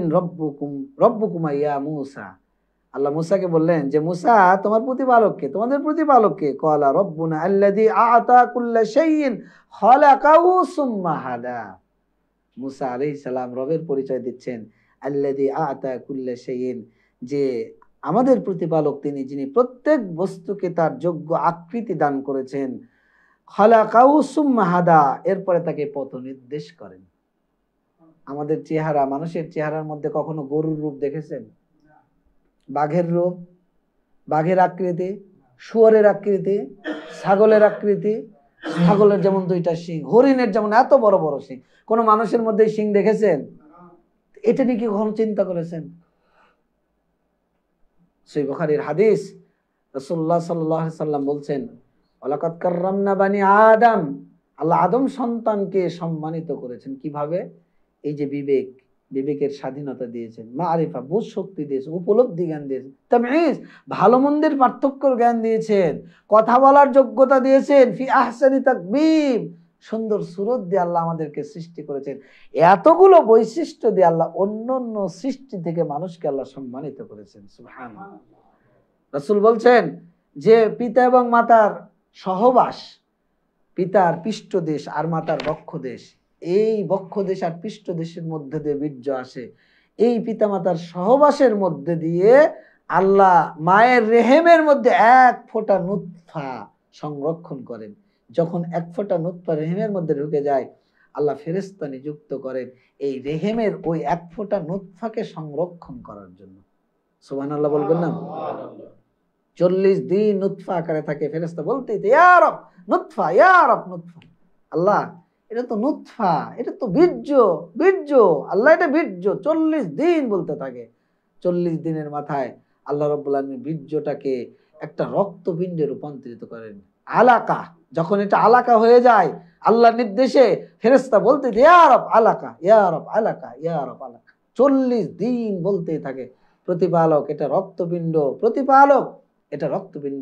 রব্বুকুমা ইয়া মূসা, আল্লাহ মুসাকে বললেন যে মুসা তোমার প্রতিপালক কে? তোমাদের প্রতিপালক কে? ক্বালা রব্বুনা আল্লাযী আ'তা কুল্লা শাইইন খালাকাহু সুম্মা হাদা। মুসা আলাইহিস সালাম রবের পরিচয় দিচ্ছেন, আল্লাযী আ'তা কুল্লা শাইইন, যে আমাদের প্রতিপালক তিনি যিনি প্রত্যেক বস্তুকে তার যোগ্য আকৃতি দান করেছেন। খালাকাহু সুম্মা হাদা, এরপরে তাকে পথ নির্দেশ করেন। আমাদের চেহারা, মানুষের চেহারার মধ্যে কখনো গরুর রূপ দেখেছেন? বাঘের রূপ, বাঘের আকৃতি, শুয়োরের আকৃতি, ছাগলের আকৃতি, ছাগলের যেমন 2টা শিং, হরিণের যেমন এত বড় বড় শিং, কোন মানুষের মধ্যে শিং দেখেছেন? এটা নিয়ে কি কখনো চিন্তা করেছেন? সহিহ বুখারীর হাদিস, রাসূলুল্লাহ সাল্লাল্লাহু আলাইহি সাল্লাম বলছেন ওয়ালাকাদ কাররামনা বানি আদম, আল্লাহ আদম সন্তানকে সম্মানিত করেছেন কিভাবে? এই যে বিবেক, বিবেকের স্বাধীনতা দিয়েছেন, মারিফা বুঝ শক্তি দিয়েছেন, উপলব্ধি জ্ঞান দিয়েছেন, তামঈজ ভালো মন্দের পার্থক্যর জ্ঞান দিয়েছেন, কথা বলার যোগ্যতা দিয়েছেন, ফি আহসানি তাকবীম সুন্দর সুরত দিয়ে আল্লাহ আমাদেরকে সৃষ্টি করেছেন। এতগুলো বৈশিষ্ট্য দিয়ে আল্লাহ অন্যান্য সৃষ্টি থেকে মানুষকে আল্লাহ সম্মানিত করেছেন। সুবহানাল্লাহ। রাসূল বলছেন যে পিতা এবং মাতার সহবাস, পিতার পৃষ্ঠদেশ আর মাতার বক্ষদেশ, এই বক্ষদেশ আর পৃষ্ঠদেশের মধ্যে দিয়ে বীর্য আসে। এই পিতামাতার সহবাসের মধ্যে দিয়ে আল্লাহ মায়ের রেহেমের মধ্যে 1 ফোঁটা নুতফা সংরক্ষণ করেন। যখন 1 ফোঁটা নুতফা রেহেমের মধ্যে ঢুকে যায়, আল্লাহ ফেরেশতা নিযুক্ত করেন এই রেহেমের ওই 1 ফোঁটা নুতফাকে সংরক্ষণ করার জন্য। সুবহানাল্লাহ বলবেন না? 40 দিন নুতফা আকারে থাকে, ফেরেশতা বলতেই ইয়া রব নুতফা, ইয়া রব নুতফা। আল্লাহ এটা তো নুতফা, এটা তো বীর্য, বীর্য আল্লাহ এটা বীর্য। 40 দিন বলতে থাকে। 40 দিনের মাথায় আল্লাহ রাব্বুল আলামিন বীর্যটাকে একটা রক্তপিণ্ডে রূপান্তরিত করেন, আলাকা। যখন এটা আলাকা হয়ে যায় আল্লাহর নির্দেশে, ফেরেশতা বলতে ইয়া রব আলাকা, ইয়া রব আলাকা, ইয়া রব আলাকা। 40 দিন বলতেই থাকে প্রতিপালক এটা রক্তপিণ্ড, প্রতিপালক এটা রক্তপিণ্ড।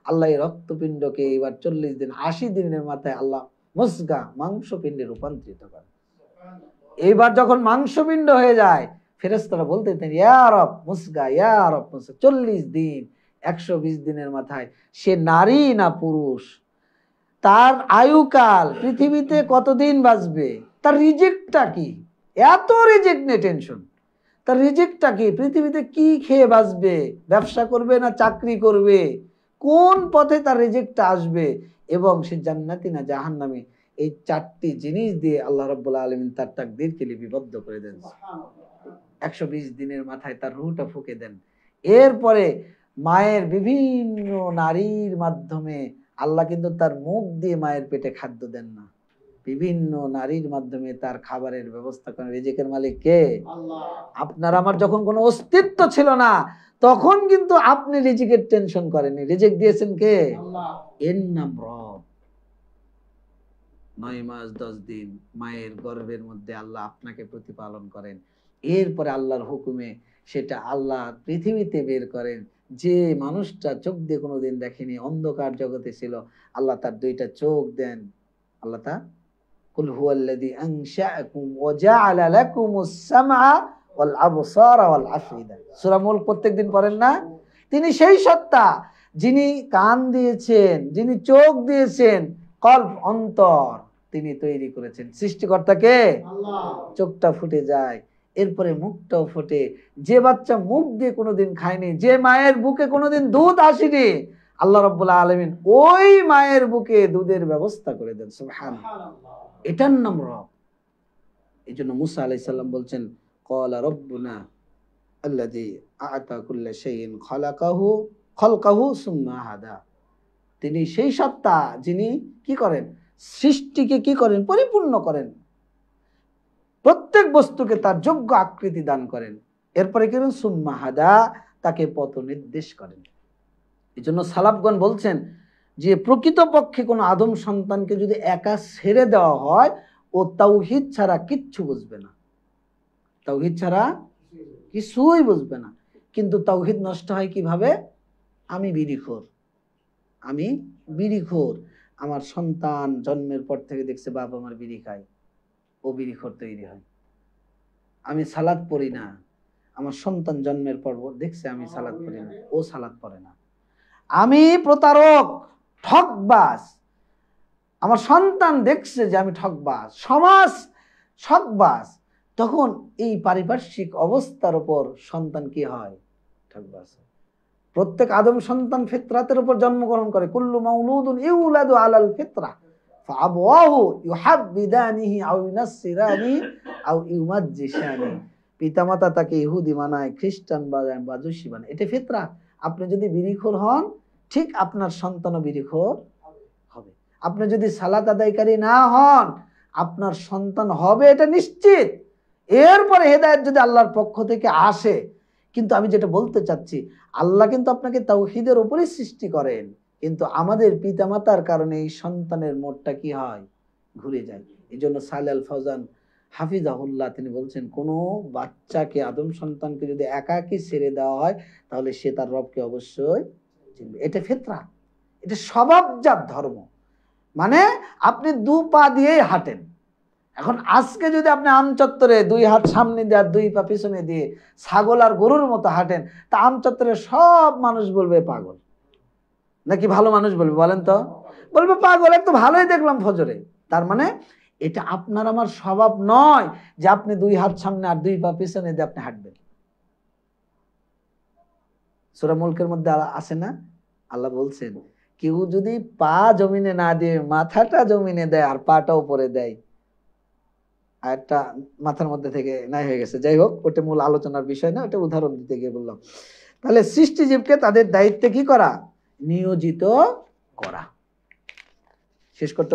আল্লাহ এই রক্তপিণ্ডকে এবার 40 দিন 80 দিনের মাথায় আল্লাহ মুসগা মাংসপিণ্ডে রূপান্তরিত করে। এইবার যখন মাংসপিণ্ড হয়ে যায়, ফেরেশতারা বলতে ইয়া রব মুসগা, ইয়া রব মুসগা। 40 দিন 120 দিনের মাথায় সে নারী না পুরুষ, তার আয়ুকাল পৃথিবীতে কতদিন বাঁচবে, তার রিজেক্টটা কি, এত রিজেক্ট নিয়ে টেনশন। তার রিজিকটা কি, পৃথিবীতে কি খেয়ে বাঁচবে, ব্যবসা করবে না চাকরি করবে, কোন পথে তার রিজিকটা আসবে, এবং সে জান্নাতি না জাহান্নামী, এই চারটি জিনিস দিয়ে আল্লাহ রাব্বুল আলামিন তার তাকদীরকে লিপিবদ্ধ করে দেন। 120 দিনের মাথায় তার রূহটা ফুঁকে দেন। এরপরে মায়ের বিভিন্ন নারীর মাধ্যমে, আল্লাহ কিন্তু তার মুখ দিয়ে মায়ের পেটে খাদ্য দেন না, বিভিন্ন নারীর মাধ্যমে তার খাবারের ব্যবস্থা করেন। রিজিকের মালিক কে? আল্লাহ। আপনার আমার যখন কোনো অস্তিত্ব ছিল না, তখন কিন্তু আপনি রিজিকের টেনশন করেননি, রিজিক দিয়েছেন কে? আল্লাহ। এর নাম রব। 9 মাস 10 দিন মায়ের গর্ভের মধ্যে আল্লাহ আপনাকে প্রতিপালন করেন। এরপরে আল্লাহর হুকুমে সেটা আল্লাহ পৃথিবীতে বের করেন। যে মানুষটা চোখ দিয়ে কোনোদিন দেখেনি, অন্ধকার জগতে ছিল, আল্লাহ তার 2টা চোখ দেন। আল্লাহ তা কুল হুয়াল্লাযী আনশাআকুম ওয়া জাআলা লাকুমুস সামআ ওয়াল আবসারা ওয়াল আফইদা। সূরা মুলক প্রত্যেকদিন পড়েন না? তিনি সেই সত্তা যিনি কান দিয়েছেন, যিনি চোখ দিয়েছেন, কল্ব অন্তর তিনি তৈরি করেছেন। সৃষ্টিকর্তা কে? আল্লাহ। চোখটা ফুটে যায়, এরপরে মুখটাও ফোটে। যে বাচ্চা মুখ দিয়ে কোনোদিন খায়নি, যে মায়ের বুকে কোনোদিন দুধ আসেনি, আল্লাহ রাব্বুল আলামিন ওই মায়ের বুকে দুধের ব্যবস্থা করে দেন। সুবহানাল্লাহ। এটার নাম রব। এইজন্য মুসা আলাইহিস সালাম বলছেন, ক্বালা রাব্বুনা আল্লাযী আ'তা কুল্লা শাইইন খালাকাহু সুম্মা হাদা। তিনি সেই সত্তা যিনি কি করেন? সৃষ্টিকে কি করেন? পরিপূর্ণ করেন, প্রত্যেক বস্তুকে তার যোগ্য আকৃতি দান করেন। এরপরে কি করেন? সুম্মা হাদা, তাকে পথ নির্দেশ করেন। এই জন্য সালাফগণ বলছেন যে প্রকৃতপক্ষে কোনো আদম সন্তানকে যদি একা ছেড়ে দেওয়া হয়, ও তাওহীদ ছাড়া কিচ্ছু বুঝবে না, তাওহীদ ছাড়া কিছুই বুঝবে না। কিন্তু তাওহীদ নষ্ট হয় কিভাবে? আমি বিড়িখোর, আমার সন্তান জন্মের পর থেকে দেখছে বাবা আমার বিড়ি খায়, ও বিড়িখোর তৈরি হয়। আমি সালাত পড়ি না, আমার সন্তান জন্মের পর দেখছে আমি সালাত পড়ি না, ও সালাত পড়ে না। আমি প্রতারক, ঠকবাজ, আমার সন্তান দেখছে যে আমি ঠকবাজ, সমাজ ঠকবাজ, তখন এই পারিপার্শ্বিক অবস্থার উপর সন্তান কি হয়? ঠকবাজ। প্রত্যেক আদম সন্তান ফিতরাতের উপর জন্মগ্রহণ করে। কুল্লু মাউলুদুন ইউলাদু আলাল ফিতরা ফাআবওয়াহু ইউহাব্বিদানিহি আও ইউনাসসিরানিহি আও ইউমাজ্জিসানিহি। পিতামাতা তাকে ইহুদি বানায়, খ্রিস্টান বানায়, মাজুসি বানায়। এটা ফিতরাত। আপনি যদি বিড়িখোর হন, ঠিক আপনার সন্তানও বিড়িখোর হবে। আপনি যদি সালাত আদায়কারী না হন, আপনার সন্তান হবে, এটা নিশ্চিত। এরপরে হেদায়েত যদি আল্লাহর পক্ষ থেকে আসে। কিন্তু আমি যেটা বলতে চাচ্ছি, আল্লাহ কিন্তু আপনাকে তাওহীদের উপরই সৃষ্টি করেন, কিন্তু আমাদের পিতামাতার কারণে এই সন্তানের মোড়টা কি হয়? ঘুরে যায়। এই জন্য সালেহ আল ফাওজান হাফিজাহুল্লাহ তিনি বলছেন, কোনো বাচ্চাকে, আদম সন্তানকে যদি একাকী ছেড়ে দেওয়া হয়, তাহলে সে তার রবকে অবশ্যই চিনবে। এটা ফিতরাত, এটা স্বভাবজাত ধর্ম। মানে আপনি 2 পা দিয়েই হাঁটেন। এখন আজকে যদি আপনি আমচত্বরে 2 হাত সামনে দিয়ে আর 2 পা পিছনে দিয়ে ছাগল আর গরুর মতো হাঁটেন, তা আমচত্বরে সব মানুষ বলবে পাগল, নাকি ভালো মানুষ বলবে? বলেন তো। বলবে পাগল, একটু ভালোই দেখলাম ফজরে। তার মানে এটা আপনার আমার স্বভাব নয় যে আপনি 2 হাত সামনে আর 2 পা পিছনে দিয়ে আপনি হাঁটবেন। সূরা মুলকের মধ্যে আছে না? আল্লাহ বলছেন, কেউ যদি পা জমিনে না দিয়ে মাথাটা জমিনে দেয় আর পাটা উপরে দেয়, একটা মাথার মধ্যে থেকে নাই হয়ে গেছে। যাই হোক, ওটা মূল আলোচনার বিষয় না, ওটা উদাহরণ দিতে গিয়ে বললাম। তাহলে সৃষ্টিজীবকে তাদের দায়িত্বে কি করা? নিয়োজিত করা। শেষ করতে